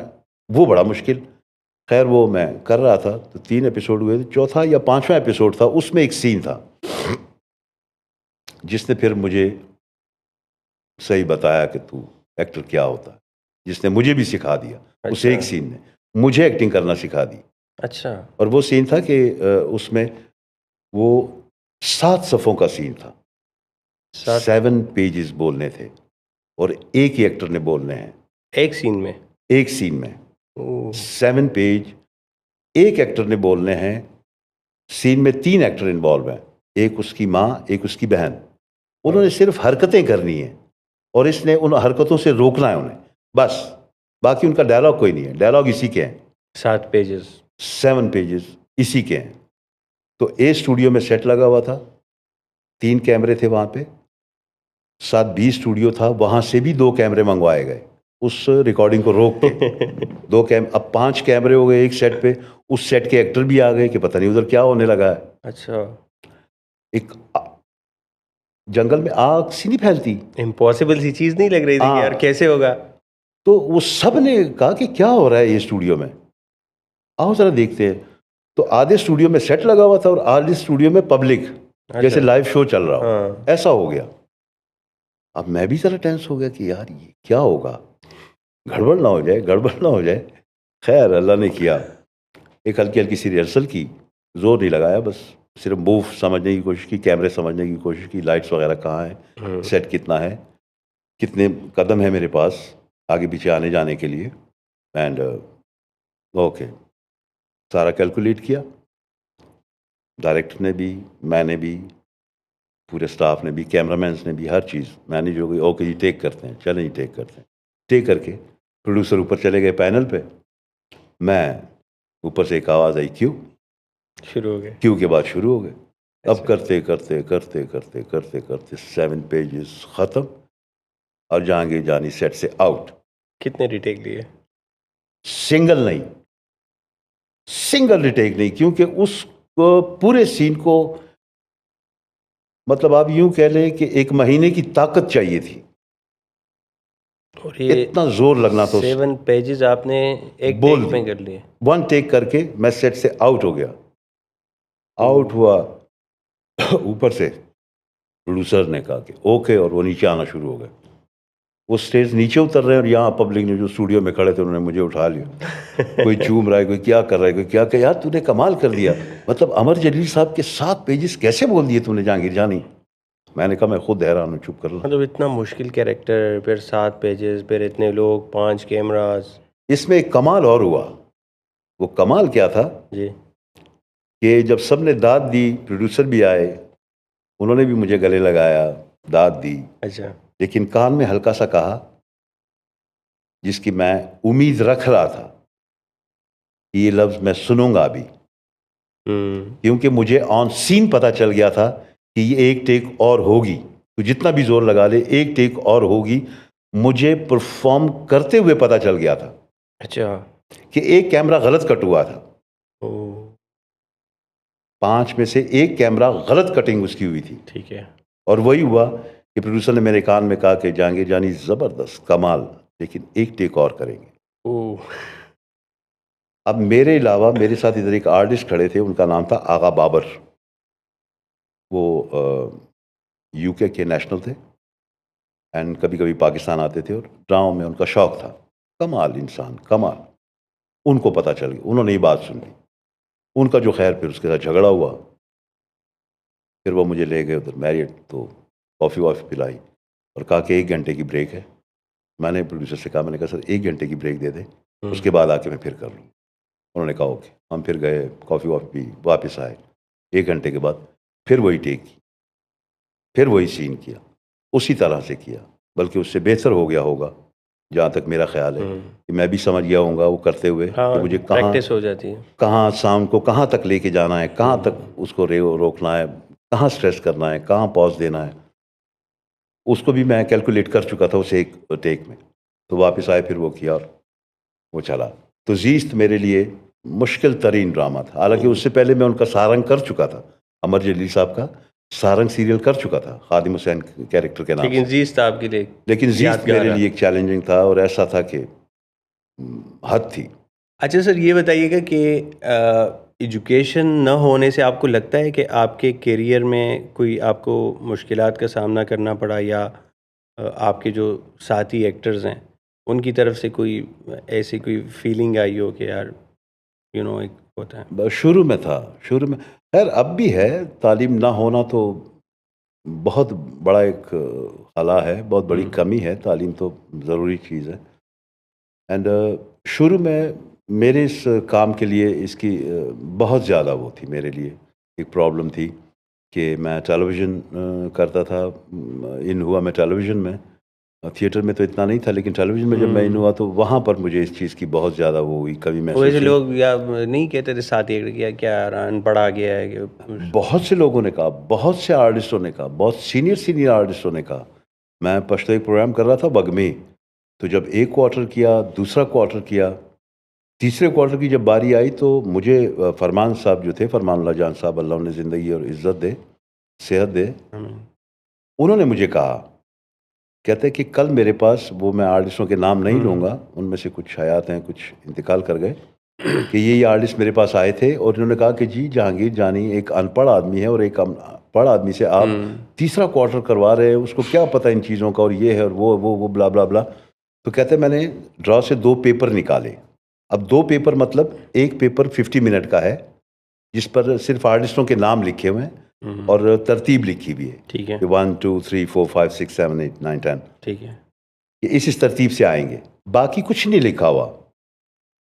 वो बड़ा मुश्किल। खैर वो मैं कर रहा था, तो 3 एपिसोड हुए थे, चौथा या 5वां एपिसोड था, उसमें एक सीन था जिसने फिर मुझे सही बताया कि तू एक्टर क्या होता है, जिसने मुझे भी सिखा दिया। उस एक अच्छा, सीन ने मुझे एक्टिंग करना सिखा दी। अच्छा। और वो सीन था कि उसमें वो 7 सफ़ों का सीन था, 7 7 पेजेस बोलने थे और एक ही एक्टर ने बोलने हैं एक सीन में? एक सीन में। ओह! 7 पेज एक एक्टर ने बोलने हैं। सीन में 3 एक्टर इन्वॉल्व हैं, एक उसकी माँ, एक उसकी बहन। उन्होंने सिर्फ हरकतें करनी है और इसने उन हरकतों से रोकना है उन्हें, बस। बाकी उनका डायलॉग कोई नहीं है, डायलॉग इसी के हैं। 7 पेजेज़। 7 पेजेस इसी के हैं। तो ए स्टूडियो में सेट लगा हुआ था, 3 कैमरे थे वहाँ पे। साथ बी स्टूडियो था, वहाँ से भी 2 कैमरे मंगवाए गए उस रिकॉर्डिंग को रोक के। 2 अब 5 कैमरे हो गए एक सेट पे। उस सेट के एक्टर भी आ गए कि पता नहीं उधर क्या होने लगा है। अच्छा, एक जंगल में आग सी नहीं फैलती। इम्पॉसिबल सी चीज़ नहीं लग रही थी कि यार हाँ, कैसे होगा? तो वो सब ने कहा कि क्या हो रहा है ये स्टूडियो में, आओ जरा देखते हैं। तो आधे स्टूडियो में सेट लगा हुआ था और आधे स्टूडियो में पब्लिक, जैसे अच्छा, लाइव शो चल रहा हो, हाँ। ऐसा हो गया। अब मैं भी जरा टेंस हो गया कि यार ये क्या होगा, गड़बड़ ना हो जाए, गड़बड़ ना हो जाए। खैर अल्लाह ने किया, एक हल्की हल्की सी रिहर्सल की, जोर नहीं लगाया, बस सिर्फ मूव समझने की कोशिश की, कैमरे समझने की कोशिश की, लाइट्स वगैरह कहाँ है, हुँ, सेट कितना है, कितने कदम है मेरे पास आगे पीछे आने जाने के लिए। एंड ओके, सारा कैलकुलेट किया, डायरेक्टर ने भी, मैंने भी, पूरे स्टाफ ने भी, कैमरामैन ने भी, हर चीज़ मैनेज हो गई। ओके जी टेक करते हैं, चलें जी टेक करते हैं। टेक करके प्रोड्यूसर ऊपर चले गए पैनल पे, मैं ऊपर से एक आवाज़ आई क्यू। शुरू हो गए। क्यू के बाद शुरू हो गए। अब अच्छा, करते करते करते करते करते करते 7 पेजेस ख़त्म और जहांगीर जानी सेट से आउट। कितने रीटेक लिए? सिंगल नहीं, सिंगल रिटेक नहीं, क्योंकि उस पूरे सीन को, मतलब आप यूं कह लें कि 1 महीने की ताकत चाहिए थी, और ये इतना जोर लगना था उस 7 पेजेज़ आपने एक बोल टेक दी। में कर लिए? 1 टेक करके मैं सेट से आउट हो गया। आउट हुआ ऊपर से प्रोड्यूसर ने कहा कि ओके, और वो नीचे आना शुरू हो गए। वो स्टेज नीचे उतर रहे हैं और यहाँ पब्लिक ने जो स्टूडियो में खड़े थे उन्होंने मुझे उठा लिया। कोई चूम रहा है, कोई क्या कर रहा है, कोई क्या कर, यार तूने कमाल कर दिया, मतलब अमर जलील साहब के 7 पेजेस कैसे बोल दिए तूने जहांगीर जानी। मैंने कहा मैं खुद हैरान हूँ, चुप कर लो। मतलब इतना मुश्किल कैरेक्टर, फिर 7 पेजेज़, फिर इतने लोग, 5 कैमराज़। इसमें एक कमाल और हुआ। वो कमाल क्या था जी, कि जब सब ने दाद दी, प्रोड्यूसर भी आए, उन्होंने भी मुझे गले लगाया, दाद दी, अच्छा। लेकिन कान में हल्का सा कहा, जिसकी मैं उम्मीद रख रहा था कि ये लफ्ज़ मैं सुनूंगा अभी, क्योंकि मुझे ऑन सीन पता चल गया था कि ये एक टेक और होगी, तो जितना भी जोर लगा ले एक टेक और होगी। मुझे परफॉर्म करते हुए पता चल गया था अच्छा। कि एक कैमरा गलत कट हुआ था, ओह! 5 में से एक कैमरा गलत कटिंग उसकी हुई थी, ठीक है। और वही हुआ कि प्रोड्यूसर ने मेरे कान में कहा कि जहांगीर जानी ज़बरदस्त, कमाल, लेकिन एक टेक और करेंगे। ओह! अब मेरे अलावा मेरे साथ इधर एक आर्टिस्ट खड़े थे, उनका नाम था आगा बाबर। वो यूके के नेशनल थे एंड कभी कभी पाकिस्तान आते थे, और ड्रामा में उनका शौक था। कमाल इंसान, कमाल। उनको पता चल गया, उन्होंने ये बात सुन ली। उनका जो खैर फिर उसके साथ झगड़ा हुआ, फिर वो मुझे ले गए उधर मैरियट, तो कॉफ़ी वॉफ़ी पिलाई और कहा कि 1 घंटे की ब्रेक है। मैंने प्रोड्यूसर से कहा, मैंने कहा सर 1 घंटे की ब्रेक दे दें, उसके बाद आके मैं फिर कर लूँ। उन्होंने कहा ओके। हम फिर गए, कॉफ़ी वॉफ़ी पी, वापस आए। 1 घंटे के बाद फिर वही टेक की, फिर वही सीन किया, उसी तरह से किया, बल्कि उससे बेहतर हो गया होगा, जहाँ तक मेरा ख्याल है कि मैं भी समझ गया होऊंगा वो करते हुए हाँ, कि मुझे प्रैक्टिस हो जाती है। कहाँ साउंड को कहाँ तक लेके जाना है, कहाँ तक उसको रोकना है, कहाँ स्ट्रेस करना है, कहाँ पॉज देना है, उसको भी मैं कैलकुलेट कर चुका था उस एक टेक में। तो वापस आए, फिर वो किया और वो चला। तो जीस्त मेरे लिए मुश्किल तरीन ड्रामा था। हालांकि उससे पहले मैं उनका सारंग कर चुका था, अमर जलील साहब का सारंग सीरियल कर चुका था, खादिम हुसैन कैरेक्टर के नाम लेकिन से। जीस्त आपके लिए लेकिन जीस्त यादगार मेरे रहा। लिए एक चैलेंजिंग था, और ऐसा था कि हद थी। अच्छा सर, ये बताइएगा कि एजुकेशन न होने से आपको लगता है कि आपके करियर में कोई आपको मुश्किलात का सामना करना पड़ा, या आपके जो साथी एक्टर्स हैं उनकी तरफ से कोई ऐसी कोई फीलिंग आई हो कि यार एक होता है। शुरू में था, शुरू में, खैर अब भी है। तालीम ना होना तो बहुत बड़ा एक खला है, बहुत बड़ी कमी है। तालीम तो ज़रूरी चीज़ है। एंड शुरू में मेरे इस काम के लिए इसकी बहुत ज़्यादा वो थी, मेरे लिए एक प्रॉब्लम थी कि मैं टेलीविज़न करता था। इन हुआ मैं टेलीविज़न में, थिएटर में तो इतना नहीं था, लेकिन टेलीविज़न में जब मैं इन हुआ तो वहाँ पर मुझे इस चीज़ की बहुत ज़्यादा वो हुई, कभी महसूस वैसे हुई। लोग या नहीं कहते थे साथी एक्टर किया क्या यार अनपढ़ आ गया है कि बहुत से लोगों ने कहा, बहुत से आर्टिस्टों ने कहा, बहुत सीनियर आर्टिस्टों ने कहा। मैं पश्तो एक प्रोग्राम कर रहा था बग में, तो जब एक क्वार्टर किया, दूसरा क्वार्टर किया, तीसरे क्वार्टर की जब बारी आई, तो मुझे फरमान साहब जो थे, फरमानुल्लाह जान साहब, अल्लाह उन्हें ज़िंदगी और इज़्ज़त दे, सेहत दे, उन्होंने मुझे कहा, कहते कि कल मेरे पास, वो मैं आर्टिस्टों के नाम नहीं लूँगा, उनमें से कुछ हयात हैं, कुछ इंतकाल कर गए, कि ये आर्टिस्ट मेरे पास आए थे और इन्होंने कहा कि जी जहांगीर जानी एक अनपढ़ आदमी है, और एक अनपढ़ आदमी से आप तीसरा क्वार्टर करवा रहे हैं, उसको क्या पता इन चीज़ों का, और ये है और वो ब्ला ब्ला ब्ला। तो कहते मैंने ड्रॉ से 2 पेपर निकाले। अब 2 पेपर मतलब एक पेपर 50 मिनट का है, जिस पर सिर्फ आर्टिस्टों के नाम लिखे हुए हैं और तरतीब लिखी हुई है, ठीक है, 1 2 3 4 5 6 7 8 9 10, ठीक है, ये इस तरतीब से आएंगे। बाकी कुछ नहीं लिखा हुआ,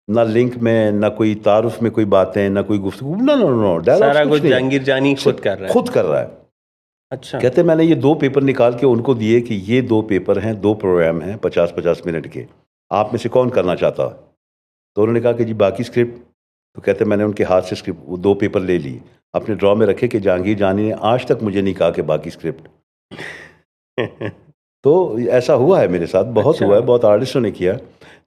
ना लिंक में, ना कोई तारुफ में कोई बातें, ना कोई गुफ्तगू, नो नो नो, डायलॉग सारा कुछ नहीं, जहांगीर जानी खुद कर रहा है। खुद कर रहा है। अच्छा, कहते मैंने ये 2 पेपर निकाल के उनको दिए कि ये 2 पेपर हैं, 2 प्रोग्राम हैं 50-50 मिनट के, आप में से कौन करना चाहता है? तो उन्होंने कहा कि जी बाकी स्क्रिप्ट। तो कहते मैंने उनके हाथ से स्क्रिप्ट, वो 2 पेपर ले लिए, अपने ड्रॉ में रखे कि जहांगीर जानी ने आज तक मुझे नहीं कहा कि बाकी स्क्रिप्ट। तो ऐसा हुआ है मेरे साथ, बहुत अच्छा। हुआ है, बहुत आर्टिस्टों ने किया,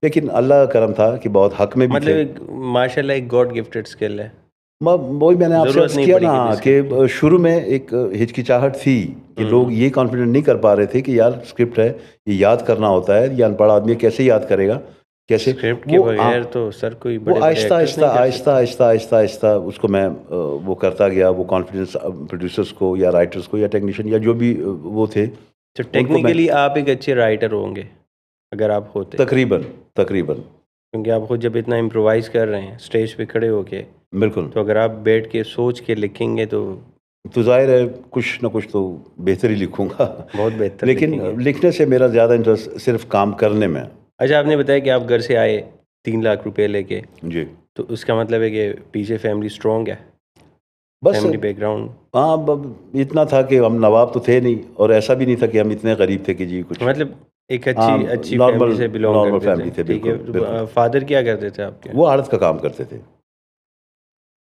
लेकिन अल्लाह का करम था कि बहुत हक में भी मतलब थे। एक माशाल्लाह एक गॉड गिफ्टेड स्किल है। वही मैंने आपसे जरूरत अर्ज नहीं किया पड़ी ना कि शुरू में एक हिचकिचाहट थी कि लोग ये कॉन्फिडेंट नहीं कर पा रहे थे कि यार स्क्रिप्ट है, ये याद करना होता है, ये अनपढ़ आदमी कैसे याद करेगा, कैसे स्क्रिप्ट के बगैर तो सर कोई वो बड़े आहिस्ता आहिस्ता आहिस्ता आहिस्ता आहिस्ता आहिस्ता उसको मैं वो करता गया, वो कॉन्फिडेंस प्रोड्यूसर्स को या राइटर्स को या टेक्नीशियन या जो भी वो थे, तो टेक्निकली आप एक अच्छे राइटर होंगे अगर आप होते, तकरीबन तकरीबन, क्योंकि आप खुद जब इतना इम्प्रोवाइज कर रहे हैं स्टेज पे खड़े होके, बिल्कुल। तो अगर आप बैठ के सोच के लिखेंगे तो जाहिर है कुछ ना कुछ तो बेहतर ही लिखूंगा, बहुत बेहतर लेकिन लिखेंगे। लिखने से मेरा ज़्यादा इंटरेस्ट सिर्फ काम करने में। अच्छा, आपने बताया कि आप घर से आए 3 लाख रुपए लेके, जी, तो उसका मतलब है कि पीछे फैमिली स्ट्रॉन्ग है। बस फैमिली बैकग्राउंड? हाँ, इतना था कि हम नवाब तो थे नहीं, और ऐसा भी नहीं था कि हम इतने गरीब थे कि जी कुछ। मतलब एक हाँ, अच्छी नॉर्मल फैमिली से बिलोंग नॉर्मल करते थे, फैमिली थे, ठीक बिल्कुल बिल्कुल। है। फादर क्या करते थे आपके? वो आड़त का काम करते थे,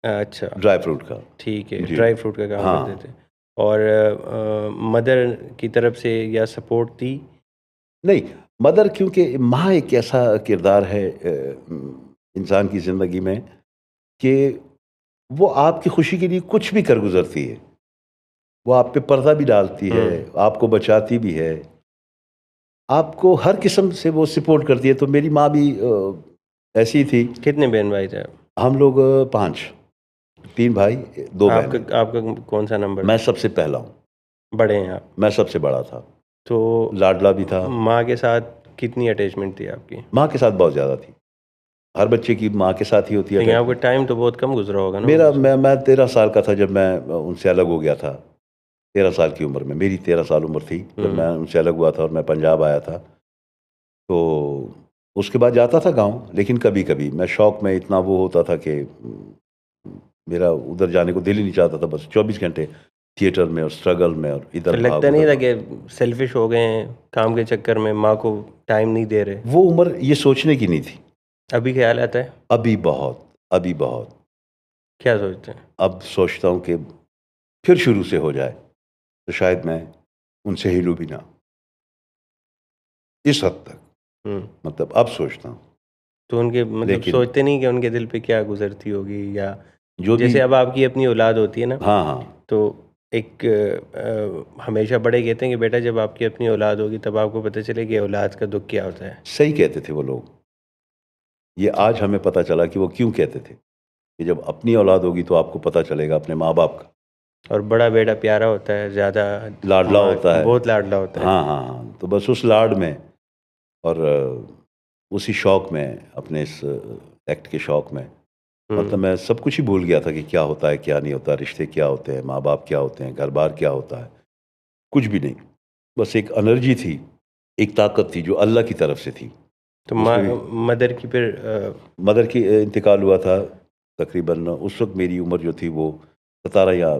अच्छा, ड्राई फ्रूट का। ठीक है, जी। ड्राई फ्रूट का काम करते हाँ। थे। और मदर की तरफ से या सपोर्ट थी? नहीं, मदर, क्योंकि माँ एक ऐसा किरदार है इंसान की ज़िंदगी में कि वो आपकी खुशी के लिए कुछ भी कर गुज़रती है। वो आप पे पर्दा भी डालती है, हम्म। आपको बचाती भी है, आपको हर किस्म से वो सपोर्ट करती है। तो मेरी माँ भी ऐसी ही थी। कितने बहन भाई थे आप? हम लोग 5, 3 भाई, 2 बहनें। आपका आपका कौन सा नंबर मैं था? सबसे पहला हूँ, बड़े हैं आप? मैं सबसे बड़ा था, तो लाडला भी था। माँ के साथ कितनी अटैचमेंट थी आपकी? माँ के साथ बहुत ज़्यादा थी, हर बच्चे की माँ के साथ ही होती है लेकिन आपका अटैचमेंट। टाइम तो बहुत कम गुजरा होगा ना मेरा उनके साथ? मैं 13 साल का था जब मैं उनसे अलग हो गया था। 13 साल की उम्र में, मेरी 13 साल उम्र थी जब मैं उनसे अलग हुआ था और मैं पंजाब आया था। तो उसके बाद जाता था गाँव, लेकिन कभी-कभी मैं शौक में इतना वो होता था कि मेरा उधर जाने को दिल ही नहीं चाहता था। बस 24 घंटे थिएटर में और स्ट्रगल में और तो इधर भाग, लगता नहीं उधर था भाग। कि सेल्फिश हो गए हैं काम के चक्कर में, माँ को टाइम नहीं दे रहे? वो उम्र ये सोचने की नहीं थी। अभी ख्याल आता है? अभी बहुत, अभी बहुत। क्या सोचते हैं? अब सोचता हूँ कि फिर शुरू से हो जाए, तो शायद मैं उनसे हिलूँ भी ना, इस हद तक। हम्म। मतलब अब सोचता हूँ। तो उनके मतलब लेकिन सोचते नहीं कि उनके दिल पे क्या गुजरती होगी, या जो भी, जैसे अब आपकी अपनी औलाद होती है ना, हाँ, हाँ, तो एक हमेशा बड़े कहते हैं कि बेटा जब आपकी अपनी औलाद होगी तब आपको पता चले कि औलाद का दुख क्या होता है। सही कहते थे वो लोग। ये तो आज हमें पता चला कि वो क्यों कहते थे, कि जब अपनी औलाद होगी तो आपको पता चलेगा अपने माँ-बाप का। और बड़ा बेटा प्यारा होता है ज़्यादा, लाडला माँ होता है। बहुत लाडला होता है। हाँ, हाँ, हाँ। तो बस उस लाड में और उसी शौक में, अपने इस एक्ट के शौक में, मतलब हम्म। मैं सब कुछ ही भूल गया था कि क्या होता है, क्या नहीं होता, रिश्ते क्या होते हैं, माँ-बाप क्या होते हैं, घर-बार क्या होता है, कुछ भी नहीं। बस एक एनर्जी थी, एक ताकत थी जो अल्लाह की तरफ से थी। तो उसमें भी मदर की फिर मदर की इंतकाल हुआ था तकरीबन, उस वक़्त मेरी उम्र जो थी वो 17 या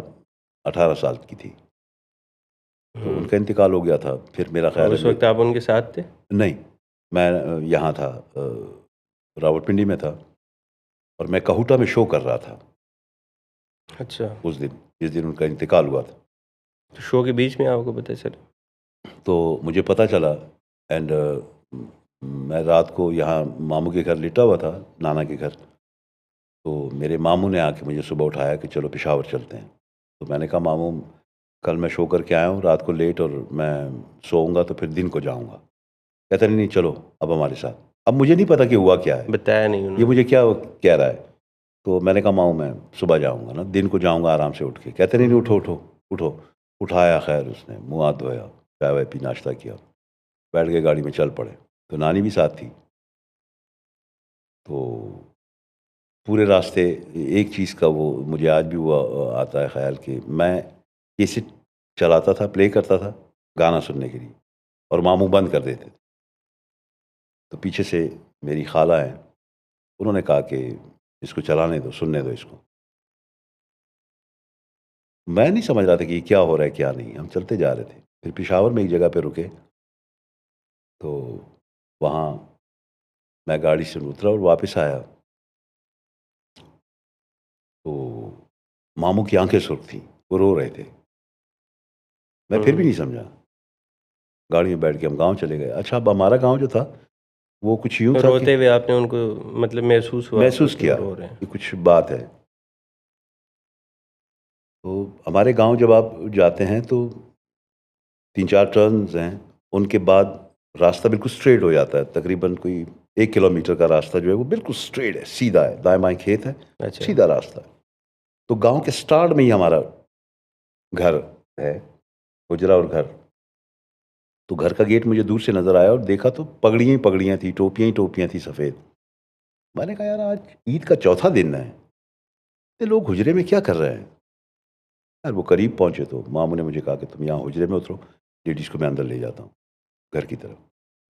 18 साल की थी। तो हम्म। उनका इंतकाल हो गया था, फिर मेरा और ख़्याल है उस वक्त आप उनके साथ थे? नहीं, मैं यहाँ था, रावलपिंडी में था, और मैं काहूटा में शो कर रहा था अच्छा। उस दिन, जिस दिन उनका इंतकाल हुआ था। तो शो के बीच में आपको पता चला? तो मुझे पता चला, एंड मैं रात को यहाँ मामू के घर लेटा हुआ था, नाना के घर। तो मेरे मामू ने आके मुझे सुबह उठाया कि चलो पेशावर चलते हैं। तो मैंने कहा मामू, कल मैं शो करके आया हूँ रात को लेट, और मैं सोऊंगा तो फिर दिन को जाऊँगा। कहता नहीं नहीं, चलो अब हमारे साथ। अब मुझे नहीं पता कि हुआ क्या है, बताया नहीं ये उन्होंने? मुझे क्या कह रहा है। तो मैंने कहा मामू मैं सुबह जाऊँगा ना, दिन को जाऊँगा आराम से उठ के। कहते नहीं नहीं, उठो उठो उठो। उठाया, खैर उसने मुँह हाथ धोया, चाय वाय पी, नाश्ता किया, बैठ के गाड़ी में चल पड़े। तो नानी भी साथ थी। तो पूरे रास्ते एक चीज़ का वो मुझे आज भी वो आता है ख़्याल कि मैं कैसेट चलाता था, प्ले करता था गाना सुनने के लिए, और मामू बंद कर देते थे। तो पीछे से मेरी ख़ाला हैं, उन्होंने कहा कि इसको चलाने दो, सुनने दो इसको। मैं नहीं समझ रहा था कि ये क्या हो रहा है, क्या नहीं। हम चलते जा रहे थे। फिर पेशावर में एक जगह पे रुके, तो वहाँ मैं गाड़ी से उतरा और वापस आया, तो मामू की आँखें सुर्ख़ थीं, वो रो रहे थे। मैं फिर भी हम्म। नहीं समझा। गाड़ी में बैठ के हम गाँव चले गए। अच्छा, अब हमारा गाँव जो था, वो कुछ यूँ तो था कि रोते हुए आपने उनको मतलब महसूस हुआ आपको महसूस कि वो किया रो रहे हैं? कि कुछ बात है। तो हमारे गाँव जब आप जाते हैं तो 3-4 टर्न्स हैं, उनके बाद रास्ता बिल्कुल स्ट्रेट हो जाता है। तकरीबन कोई 1 किलोमीटर का रास्ता जो है वो बिल्कुल स्ट्रेट है, सीधा है, दाएँ-बाएँ खेत है, अच्छा। सीधा रास्ता है। तो गाँव के स्टार्ट में ही हमारा घर है, हुजरा और घर। तो घर का गेट मुझे दूर से नज़र आया और देखा तो पगड़ियाँ ही पगड़ियाँ थी, टोपियाँ ही टोपियाँ थी सफ़ेद। मैंने कहा यार, आज ईद का चौथा दिन है, ये लोग हुजरे में क्या कर रहे हैं? यार वो करीब पहुँचे तो मामू ने मुझे कहा कि तुम यहाँ हुजरे में उतरो, लेडीज़ को मैं अंदर ले जाता हूँ, घर की तरफ।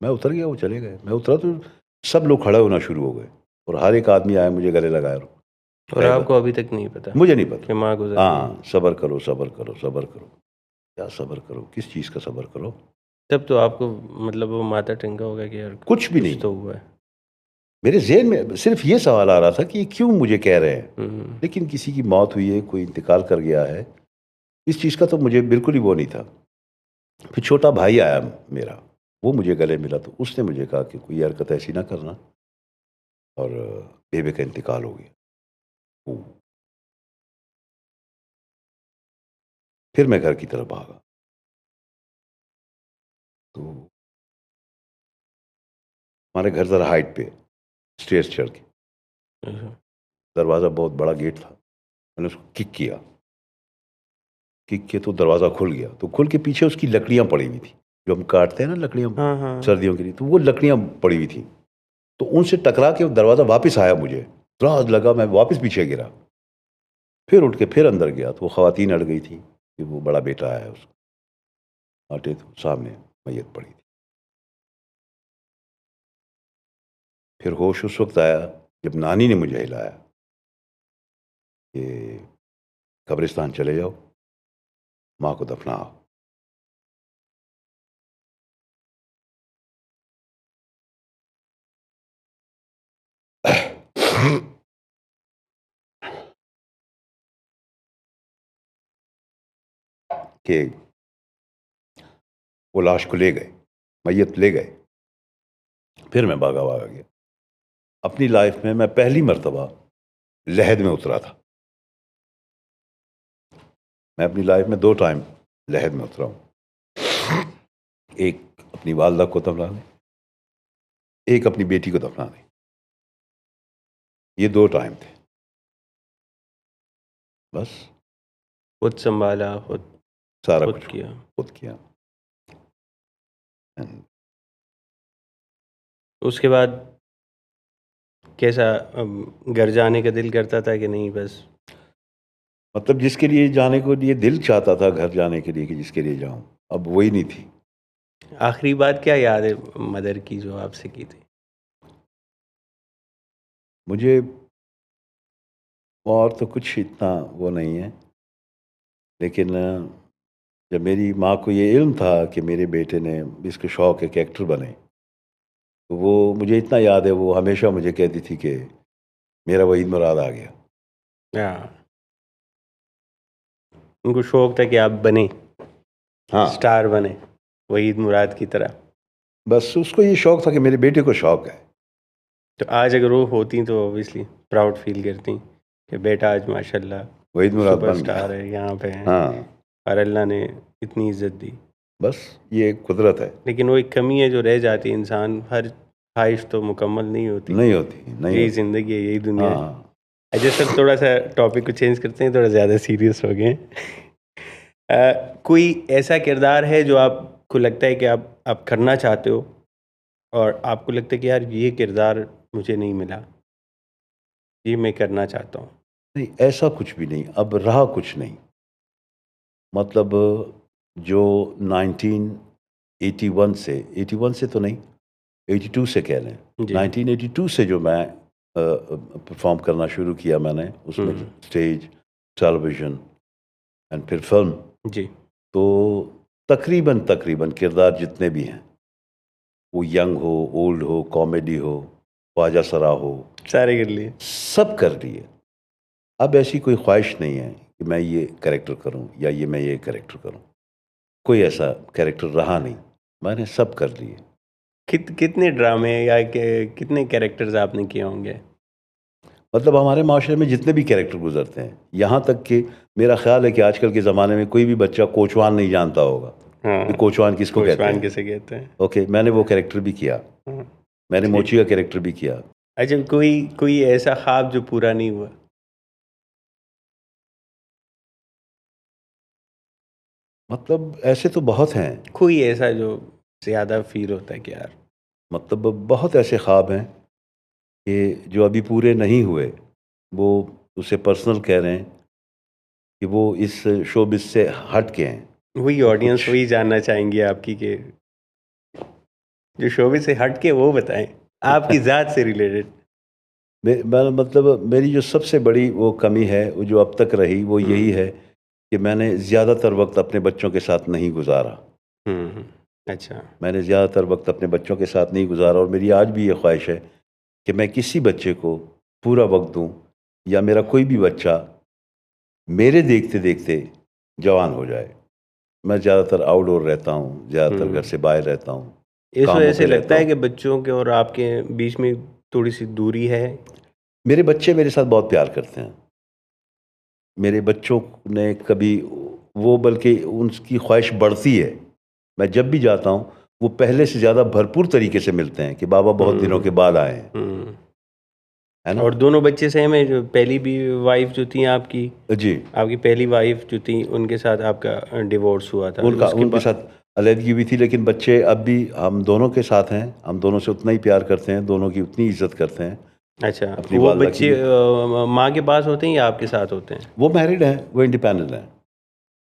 मैं उतर गया, वो चले गए। मैं उतरा तो सब लोग खड़े होना शुरू हो गए, और हर एक आदमी आया, मुझे गले लगाया। और आपको अभी तक नहीं पता मुझे नहीं पता कि माँ गुजर गई? हाँ, सब्र करो, सब्र करो, सब्र करो। क्या सब्र करो? किस चीज़ का सब्र करो? तब तो आपको मतलब वो माथा टिंका होगा कि यार कुछ भी नहीं। तो हुआ है। मेरे ज़हन में सिर्फ़ ये सवाल आ रहा था कि ये क्यों मुझे कह रहे हैं? हम्म, लेकिन किसी की मौत हुई है, कोई इंतकाल कर गया है, इस चीज़ का तो मुझे बिल्कुल ही वो नहीं था। फिर छोटा भाई आया मेरा, वो मुझे गले मिला तो उसने मुझे कहा कि कोई हरकत ऐसी ना करना और बेबे का इंतकाल हो गया। ओह! फिर मैं घर की तरफ भागा। तो हमारे घर ज़रा हाइट पे है, स्टेयर्स चढ़ के। अच्छा, दरवाज़ा बहुत बड़ा गेट था। मैंने उसको किक किया। किक किया तो दरवाज़ा खुल गया। तो खुल के पीछे उसकी लकड़ियाँ पड़ी हुई थी। जो हम काटते हैं ना लकड़ियाँ हाँ हाँ। सर्दियों के लिए, तो वो लकड़ियाँ पड़ी हुई थी। तो उनसे टकरा के दरवाज़ा वापस आया मुझे। त्रास लगा, मैं वापस पीछे गिरा। फिर उठ के फिर अंदर गया तो वो ख़वातीन अड़ गई थी कि वो बड़ा बेटा आया है उसका। आटे तो सामने मैयत पड़ी थी। फिर होश उस वक़्त आया जब नानी ने मुझे हिलाया कि कब्रिस्तान चले जाओ, माँ को दफनाओ। कि वो लाश को ले गए, मैयत ले गए। फिर मैं भागा-भागा गया। अपनी लाइफ़ में मैं पहली मर्तबा लहद में उतरा था। मैं अपनी लाइफ़ में 2 टाइम लहद में उतरा हूँ। एक अपनी वालिदा को दफनाने, एक अपनी बेटी को दफनाने। ये 2 टाइम थे। बस खुद संभाला, खुद सारा खुद कुछ किया। खुद किया। एंड उसके बाद कैसा घर जाने का दिल करता था कि नहीं बस? मतलब जिसके लिए जाने को लिए दिल चाहता था घर जाने के लिए कि जिसके लिए जाऊँ, अब वही नहीं थी। आखिरी बात क्या याद है मदर की जो आपसे की थी? मुझे और तो कुछ इतना वो नहीं है, लेकिन जब मेरी माँ को ये इल्म था कि मेरे बेटे ने इसको शौक है कि एक्टर बने, तो वो मुझे इतना याद है वो हमेशा मुझे कहती थी कि मेरा वहीद मुराद आ गया। हाँ, उनको शौक था कि आप बने, हाँ, स्टार बने, वहीद मुराद की तरह। बस उसको ये शौक था कि मेरे बेटे को शौक है। तो आज अगर वो होती तो ऑब्वियसली प्राउड फील करती कि बेटा आज माशाल्लाह वहीद मुराद बन गया। सुपरस्टार है, यहाँ पे है हाँ, और अल्लाह ने इतनी इज्जत दी। बस ये कुदरत है। लेकिन वो एक कमी है जो रह जाती है, इंसान हर ख्वाहिश तो मुकम्मल नहीं होती। नहीं होती, नहीं यही होती। ज़िंदगी है, यही दुनिया है। हाँ, अच्छा सर, थोड़ा सा टॉपिक को चेंज करते हैं, थोड़ा ज़्यादा सीरियस हो गए हैं। कोई ऐसा किरदार है जो आपको लगता है कि आप करना चाहते हो और आपको लगता है कि यार ये किरदार मुझे नहीं मिला, ये मैं करना चाहता हूँ? नहीं ऐसा कुछ भी नहीं, अब रहा कुछ नहीं। मतलब जो 1981 से 81 से तो नहीं, 82 से कह लें। जी। 1982 से जो मैं परफ़ॉर्म करना शुरू किया मैंने, उसमें हुँ, स्टेज, टेलीविज़न एंड फिर फ़िल्म। जी। तो तकरीबन किरदार जितने भी हैं, वो यंग हो, ओल्ड हो, कॉमेडी हो, ख्वाजा सरा हो, सारे कर लिए। सब कर लिए। अब ऐसी कोई ख्वाहिश नहीं है कि मैं ये कैरेक्टर करूं या मैं ये कैरेक्टर करूं। कोई ऐसा कैरेक्टर रहा नहीं। मैंने सब कर लिए। कितने ड्रामे या कितने कैरेक्टर्स आपने किए होंगे? मतलब हमारे माशरे में जितने भी कैरेक्टर गुजरते हैं, यहाँ तक कि मेरा ख्याल है कि आजकल के ज़माने में कोई भी बच्चा कोचवान नहीं जानता होगा कि हाँ, कोचवान किसको कहते कोचवान हैं। किसे कहते हैं? ओके, मैंने वो कैरेक्टर भी किया। हाँ, मैंने ठीक। मोची का कैरेक्टर भी किया। अच्छा, कोई कोई ऐसा ख्वाब जो पूरा नहीं हुआ? मतलब ऐसे तो बहुत हैं। कोई ऐसा जो ज़्यादा फ़ील होता है कि यार मतलब बहुत ऐसे ख्वाब हैं कि जो अभी पूरे नहीं हुए, वो उसे पर्सनल कह रहे हैं कि वो इस शोबिज़ से हट के हैं। वही तो ऑडियंस कुछ वही जानना चाहेंगे आपकी कि जो शोबिज़ से हट के वो बताएँ, आपकी ज़ात से रिलेटेड। मतलब मेरी जो सबसे बड़ी वो कमी है, वो जो अब तक रही, वो यही है कि मैंने ज़्यादातर वक्त अपने बच्चों के साथ नहीं गुजारा। हम्म। अच्छा। मैंने ज़्यादातर वक्त अपने बच्चों के साथ नहीं गुजारा, और मेरी आज भी ये ख्वाहिश है कि मैं किसी बच्चे को पूरा वक्त दूं, या मेरा कोई भी बच्चा मेरे देखते देखते जवान हो जाए। मैं ज़्यादातर आउटडोर रहता हूँ, ज़्यादातर घर हम्म। से बाहर रहता हूँ, इस वजह कामों से पे रहता लगता है हूँ। कि बच्चों के और आपके बीच में थोड़ी सी दूरी है। मेरे बच्चे मेरे साथ बहुत प्यार करते हैं। मेरे बच्चों ने कभी वो, बल्कि उनकी ख्वाहिश बढ़ती है, मैं जब भी जाता हूँ वो पहले से ज़्यादा भरपूर तरीके से मिलते हैं कि बाबा बहुत दिनों के हम्म। बाद आए हैं, हम्म। है ना? और दोनों बच्चे सेम है, जो पहली भी वाइफ जो थी आपकी, जी। आपकी पहली वाइफ जो थी उनके साथ आपका डिवोर्स हुआ था उनका उसके उनके बाद? साथ अलहदगी भी थी, लेकिन बच्चे अब भी हम दोनों के साथ हैं। हम दोनों से उतना ही प्यार करते हैं, दोनों की उतनी इज्जत करते हैं, अच्छा, अपनी वो वालदा की बच्चे भी। माँ के पास होते हैं या आपके साथ होते हैं? वो मैरिड हैं, वो इंडिपेंडेंट हैं।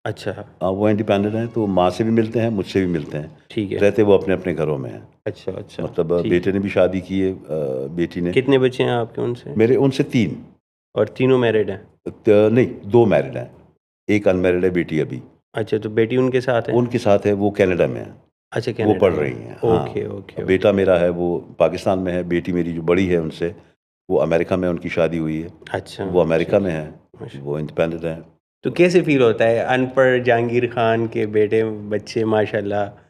अच्छा। हाँ, वो इंडिपेंडेंट हैं, तो माँ से भी मिलते हैं, मुझसे भी मिलते हैं। ठीक है। रहते वो अपने अपने घरों में हैं। अच्छा अच्छा। मतलब ठीक बेटे है। ने भी शादी की है, बेटी ने। कितने बच्चे हैं आपके उनसे? मेरे उनसे 3। और तीनों मैरिड हैं? नहीं, 2 मैरिड हैं, 1 अनमैरिड है बेटी अभी। अच्छा, तो बेटी उनके साथ है? उनके साथ है, वो कनाडा में है, अच्छा, वो कनाडा पढ़ में रही है। हैं। ओके हाँ, ओके अब ओके। बेटा मेरा है वो पाकिस्तान में है, बेटी मेरी जो बड़ी है उनसे, वो अमेरिका में उनकी शादी हुई है। अच्छा। वो अमेरिका ठीक में है। है, माशा- वो इंडिपेंडेंट हैं। तो कैसे फील होता है अनपढ़ जहांगीर खान के बेटे बच्चे माशाल्लाह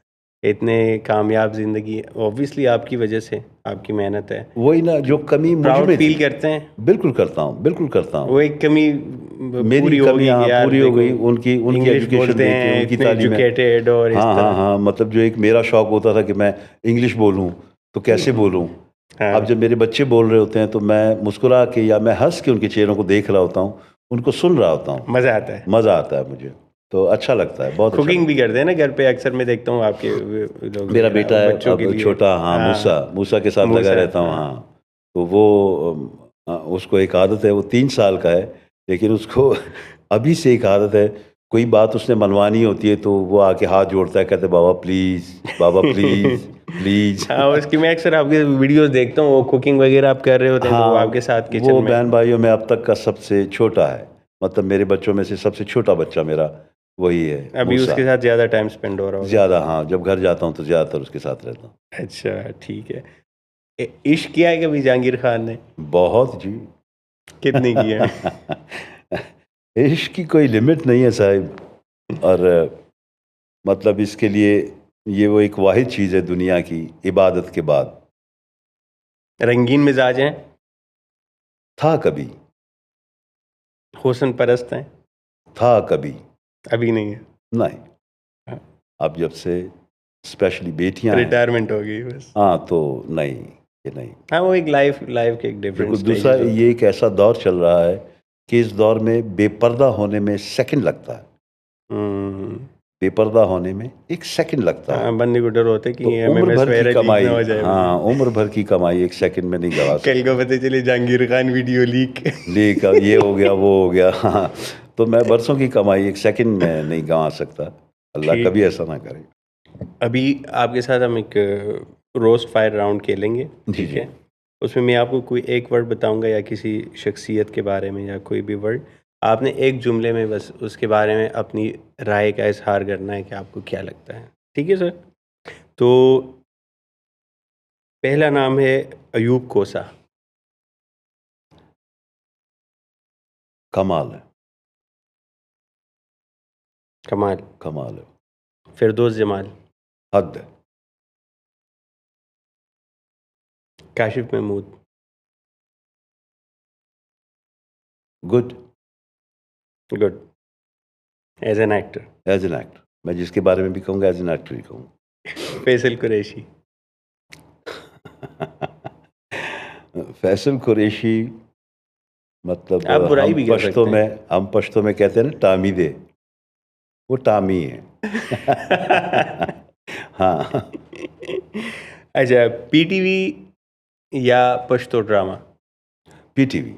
इतने कामयाब ज़िंदगी, ऑब्वियसली आपकी वजह से, आपकी मेहनत है, वही ना जो कमी मुझ प्राउड में थी। फील करते हैं? बिल्कुल करता हूँ, बिल्कुल करता वो हूँ। एक कमी मेरी पूरी होगी कमियाँ कि यार पूरी हो देखो गई, उनकी उनकी इंग्लिश एजुकेशन बोलते देख के, हैं, उनकी इतने तालीम है। एजुकेटेड और इस हाँ, हाँ, तरह। हाँ, मतलब जो एक मेरा शौक होता था कि मैं इंग्लिश बोलूँ, तो कैसे बोलूँ? अब हाँ। जब मेरे बच्चे बोल रहे होते हैं, तो मैं मुस्कुरा के या मैं हँस के उनके चेहरों को देख रहा होता हूँ, उनको सुन रहा होता हूँ। मज़ा आता है। मज़ा आता है मुझे, तो अच्छा लगता है, बहुत अच्छा कुकिंग भी लगता करते हैं ना घर पे? अक्सर मैं देखता हूँ आपके लोग है। मेरा वगैरह बेटा है बच्चों के अब लिए। छोटा, हाँ, मूसा, हाँ। मूसा के साथ लगा मूसा। रहता हूँ, हाँ। हाँ। तो वो उसको एक आदत है, वो 3 साल का है, लेकिन उसको अभी से एक आदत है, कोई बात उसने मनवानी होती है, तो वो आके हाथ जोड़ता है, कहता है, "बाबा प्लीज़, बाबा प्लीज़, प्लीज़।" हाँ, उसकी मैं अक्सर आपके वीडियोस देखता हूँ, वो कुकिंग वगैरह आप कर रहे होते हैं तो वो हाँ, आपके साथ किचन वो में। बहन भाइयों में अब तक का सबसे छोटा है। मतलब मेरे बच्चों में से सबसे छोटा बच्चा मेरा वही है, अभी मूसा। उसके साथ ज़्यादा टाइम स्पेंड हो रहा होगा। ज़्यादा, हाँ, जब घर जाता हूँ तो ज़्यादातर उसके साथ रहता हूँ। अच्छा, ठीक है। इश्क किया है कभी जहांगीर खान ने? बहुत जी। कितनी किया है? इश्क की कोई लिमिट नहीं है साहिब, और मतलब इसके लिए ये वो एक वाहिद चीज़ है दुनिया की, इबादत के बाद। रंगीन मिजाज हैं? था कभी, हुस्न परस्त हैं? था कभी, अभी नहीं है? नहीं। हाँ, अब जब से स्पेशली बेटियां हैं, रिटायरमेंट हो गई बस। हाँ, तो नहीं, ये नहीं। हाँ, वो एक लाइफ लाइफ के एक डिफरेंट बिल्कुल, दूसरा स्टेजेस होते ये एक ऐसा दौर चल रहा है कि इस दौर में बेपर्दा होने में सेकंड लगता है। हैं। बेपर्दा होने में 1 सेकंड लगता है। हाँ, बंदे को डर होता है तो कि उम्र एमएमएस भर की वगैरह लीक ना कमाई, हो जाए मेरी। हाँ, उम्र भर की कमाई 1 सेकंड में नहीं गँवा कल सकता। को पता चले जहांगीर खान वीडियो लीक। लेकर ये हो गया, वो हो गया, हाँ, तो मैं बरसों की कमाई 1 सेकंड में नहीं गँवा सकता। अल्लाह ठीक। कभी ऐसा ना करे। अभी आपके साथ हम एक रोस्ट फायर राउंड खेलेंगे। जी, ठीक जी। है? उसमें मैं आपको कोई एक वर्ड बताऊंगा या किसी शख्सियत के बारे में या कोई भी वर्ड, आपने एक जुमले में बस उसके बारे में अपनी राय का इजहार करना है कि आपको क्या लगता है। ठीक है सर? तो पहला नाम है अयूब कोसा। कमाल है, कमाल। कमाल है, फिरदौस जमाल। हद है। Kashif Mahmood. Good, good. As an actor. As an actor. मैं जिसके बारे में भी कहूँगा एज़ एन एक्टर ही कहूँगा। फैसल कुरैशी। फैसल कुरैशी, मतलब आप बुराई भी कर सकते हम पश्तो में कहते हैं ना टामी दे, वो टामी है। हैं। हाँ, अच्छा, पीटीवी या पश्तो ड्रामा? पीटीवी,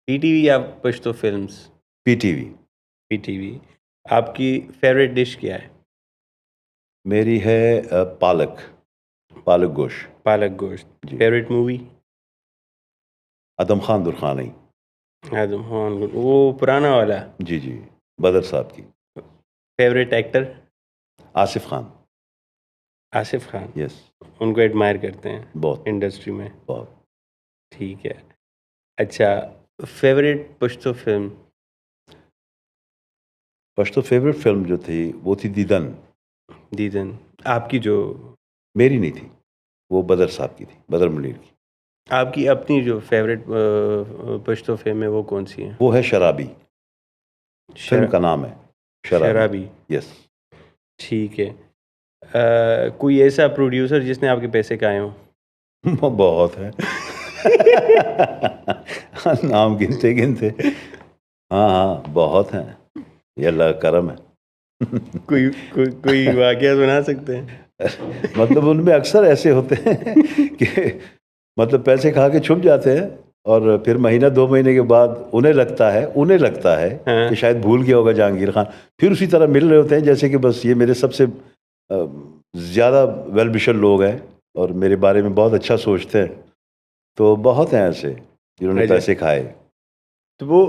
पीटीवी या पश्तो फिल्म्स? पीटीवी। पीटीवी। आपकी फेवरेट डिश क्या है? मेरी है पालक, पालक गोश्त। पालक गोश्त। जी। Favourite movie? आदम खान दुरखानी। आदम खान, वो पुराना वाला। जी जी, बदर साहब की। Favourite actor? Asif Khan. Asif Khan. Yes. उनको एडमायर करते हैं बहुत इंडस्ट्री में। बहुत। ठीक है। अच्छा, फेवरेट पश्तो फिल्म? फर्स्ट तो फेवरेट फिल्म जो थी वो थी दीदन। दीदन। आपकी जो मेरी नहीं थी, वो बदर साहब की थी, बदर मुनीर की। आपकी अपनी जो फेवरेट पश्तो फिल्म है वो कौन सी है? वो है शराबी। फिल्म शर, का नाम है शराबी। शराबी। यस। ठीक है। कोई ऐसा प्रोड्यूसर जिसने आपके पैसे खाए हों? बहुत है। नाम गिनते गिनते। हाँ हाँ, बहुत हैं। ये अल्लाह का करम है। कोई वाकया सुना सकते हैं? मतलब उनमें अक्सर ऐसे होते हैं कि मतलब पैसे खा के छुप जाते हैं, और फिर महीना 2 महीने के बाद उन्हें लगता है हाँ। कि शायद भूल गया होगा जहांगीर खान। फिर उसी तरह मिल रहे होते हैं जैसे कि बस ये मेरे सबसे ज़्यादा वेल विशर लोग हैं और मेरे बारे में बहुत अच्छा सोचते हैं। तो बहुत हैं ऐसे जिन्होंने अच्छा। पैसे खाए। तो वो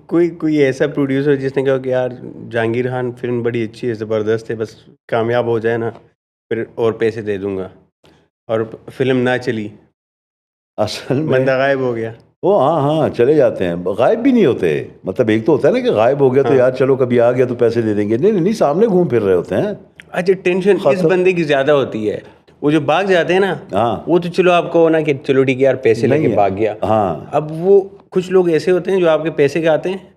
कोई ऐसा प्रोड्यूसर जिसने कहा कि यार जहांगीर खान फिल्म बड़ी अच्छी है, ज़बरदस्त है, बस कामयाब हो जाए ना फिर और पैसे दे दूंगा, और फिल्म ना चली, असल में बंदा गायब हो गया। वो हाँ हाँ चले जाते हैं, गायब भी नहीं होते। मतलब एक तो होता है ना कि गायब हो गया तो हाँ। यार चलो कभी आ गया तो पैसे दे देंगे, नहीं नहीं नहीं, सामने घूम फिर रहे होते हैं। अच्छा, टेंशन इस खतर बंदे की ज़्यादा होती है। वो जो भाग जाते हैं ना, हाँ वो तो चलो आपको ना कि चलो ठीक है यार पैसे लेके नहीं है। भाग गया। हाँ, अब वो कुछ लोग ऐसे होते हैं जो आपके पैसे खाते हैं,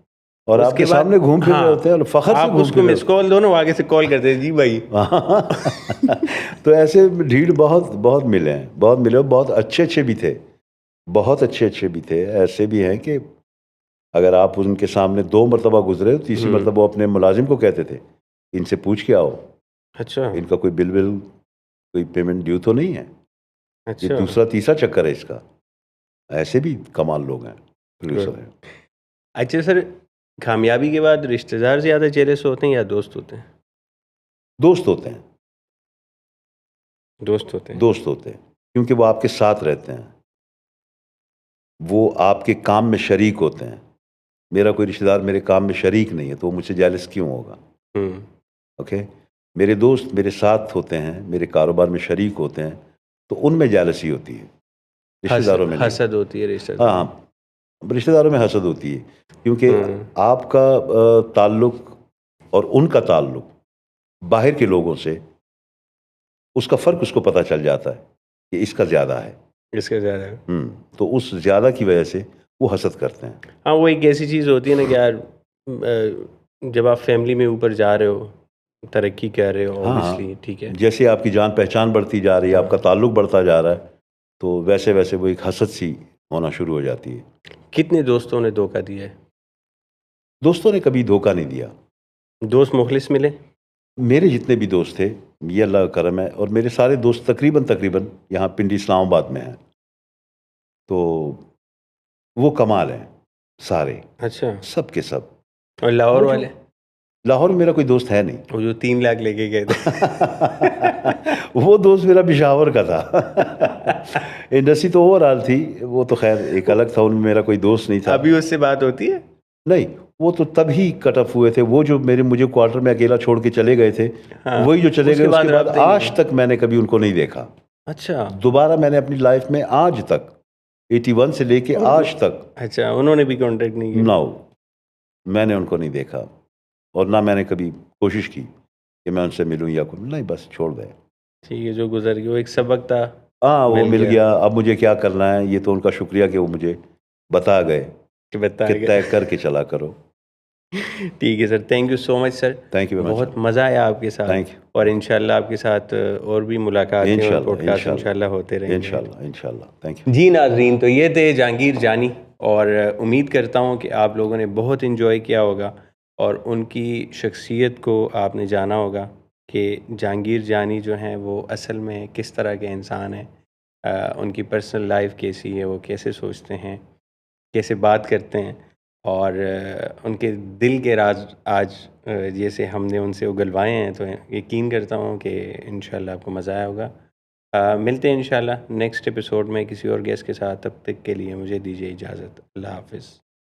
और उसके आपके बाद सामने घूम फिर रहे हाँ होते हैं और फखर से आप घूम उसको फिर रहे मिस कॉल दो ना, वो आगे से कॉल करते हैं, जी भाई। होते हैं। तो ऐसे ढीठ बहुत बहुत मिले हैं, बहुत मिले, और बहुत अच्छे अच्छे भी थे, बहुत अच्छे अच्छे भी थे। ऐसे भी हैं कि अगर आप उनके सामने 2 मरतबा गुजरे, तीसरी मरतबा वो अपने मुलाजिम को कहते थे इनसे पूछ के आओ, अच्छा इनका कोई बिल कोई पेमेंट ड्यू तो नहीं है। ये अच्छा। दूसरा तीसरा चक्कर है इसका। ऐसे भी कमाल लोग हैं, प्रोड्यूसर Good. हैं। अच्छा सर, कामयाबी के बाद रिश्तेदार ज़्यादा जेलस होते हैं या दोस्त होते हैं? दोस्त होते हैं। दोस्त होते हैं। दोस्त होते हैं क्योंकि वो आपके साथ रहते हैं, वो आपके काम में शरीक होते हैं। मेरा कोई रिश्तेदार मेरे काम में शरीक नहीं है तो वो मुझसे जेलस क्यों होगा? हम्म। ओके। मेरे दोस्त मेरे साथ होते हैं, मेरे कारोबार में शरीक होते हैं, तो उनमें जेलसी होती है, रिश्तेदारों में नहीं। हसद होती है हाँ रिश्तेदार। हाँ, रिश्तेदारों में हसद होती है क्योंकि हम्म। आपका ताल्लुक और उनका ताल्लुक बाहर के लोगों से, उसका फ़र्क उसको पता चल जाता है कि इसका ज़्यादा है। इसका ज़्यादा है। तो उस ज़्यादा की वजह से वो हसद करते हैं। हाँ, वो एक ऐसी चीज़ होती है ना कि यार जब आप फैमिली में ऊपर जा रहे हो, तरक्की कर रहे हो, हाँ ऑब्वियसली, हाँ, ठीक है। जैसे आपकी जान पहचान बढ़ती जा रही है, आपका ताल्लुक बढ़ता जा रहा है, तो वैसे वैसे वो एक हसद सी होना शुरू हो जाती है। कितने दोस्तों ने धोखा दिया है? दोस्तों ने कभी धोखा नहीं दिया। दोस्त मुखलिस मिले? मेरे जितने भी दोस्त थे, ये अल्लाह का करम है, और मेरे सारे दोस्त तकरीबन तकरीबन यहाँ पिंडी इस्लामाबाद में हैं, तो वो कमाल हैं सारे, अच्छा। सब के सब। और लाहौर वो जो वाले? लाहौर में मेरा कोई दोस्त है नहीं। वो जो 3 लाख लेके गए थे? वो दोस्त मेरा पिशावर का था। इंडस्ट्री तो ओवरऑल थी, वो तो खैर एक अलग था, उनमें मेरा कोई दोस्त नहीं था। अभी उससे बात होती है? नहीं, वो तो तभी कट ऑफ हुए थे। वो जो मुझे क्वार्टर में अकेला छोड़ के चले गए थे, हाँ, वही जो चले गए, उसके बाद राब्ता ही नहीं आज है। तक मैंने कभी उनको नहीं देखा। अच्छा। दोबारा मैंने अपनी लाइफ में आज तक 81 से लेके आज तक अच्छा, उन्होंने भी कांटेक्ट नहीं किया? नाउ मैंने उनको नहीं देखा, और ना मैंने कभी कोशिश की कि मैं उनसे मिलूं या कुछ, नहीं, बस छोड़ दे। ठीक है, जो गुजर गया वो एक सबक था। हाँ, वो मिल गया गया, अब मुझे क्या करना है, ये तो उनका शुक्रिया कि वो मुझे बता गए कि बता कि गए। तय करके चला करो। ठीक है sir, thank you so much sir. Thank you very much. बहुत मज़ा आया आपके साथ। Thank you. और इंशाल्लाह आपके साथ और भी मुलाकातें और इंशाल्लाह पॉडकास्ट इंशाल्लाह इंशाल्लाह होते रहेंगे। इंशाल्लाह इंशाल्लाह। Thank you. जी नाज़रीन, तो ये थे जहांगीर जानी, और उम्मीद करता हूँ कि आप लोगों ने बहुत इन्जॉय किया होगा और उनकी शख्सियत को आपने जाना होगा कि जहांगीर जानी जो हैं वो असल में किस तरह के इंसान हैं। उनकी पर्सनल लाइफ कैसी है, वो कैसे सोचते हैं, कैसे बात करते हैं, और उनके दिल के राज आज जैसे हमने उनसे उगलवाए हैं, तो यकीन करता हूँ कि इंशाल्लाह आपको मज़ा आया होगा। मिलते हैं इंशाल्लाह नेक्स्ट एपिसोड में किसी और गेस्ट के साथ। तब तक के लिए मुझे दीजिए इजाज़त। अल्लाह हाफ़िज़।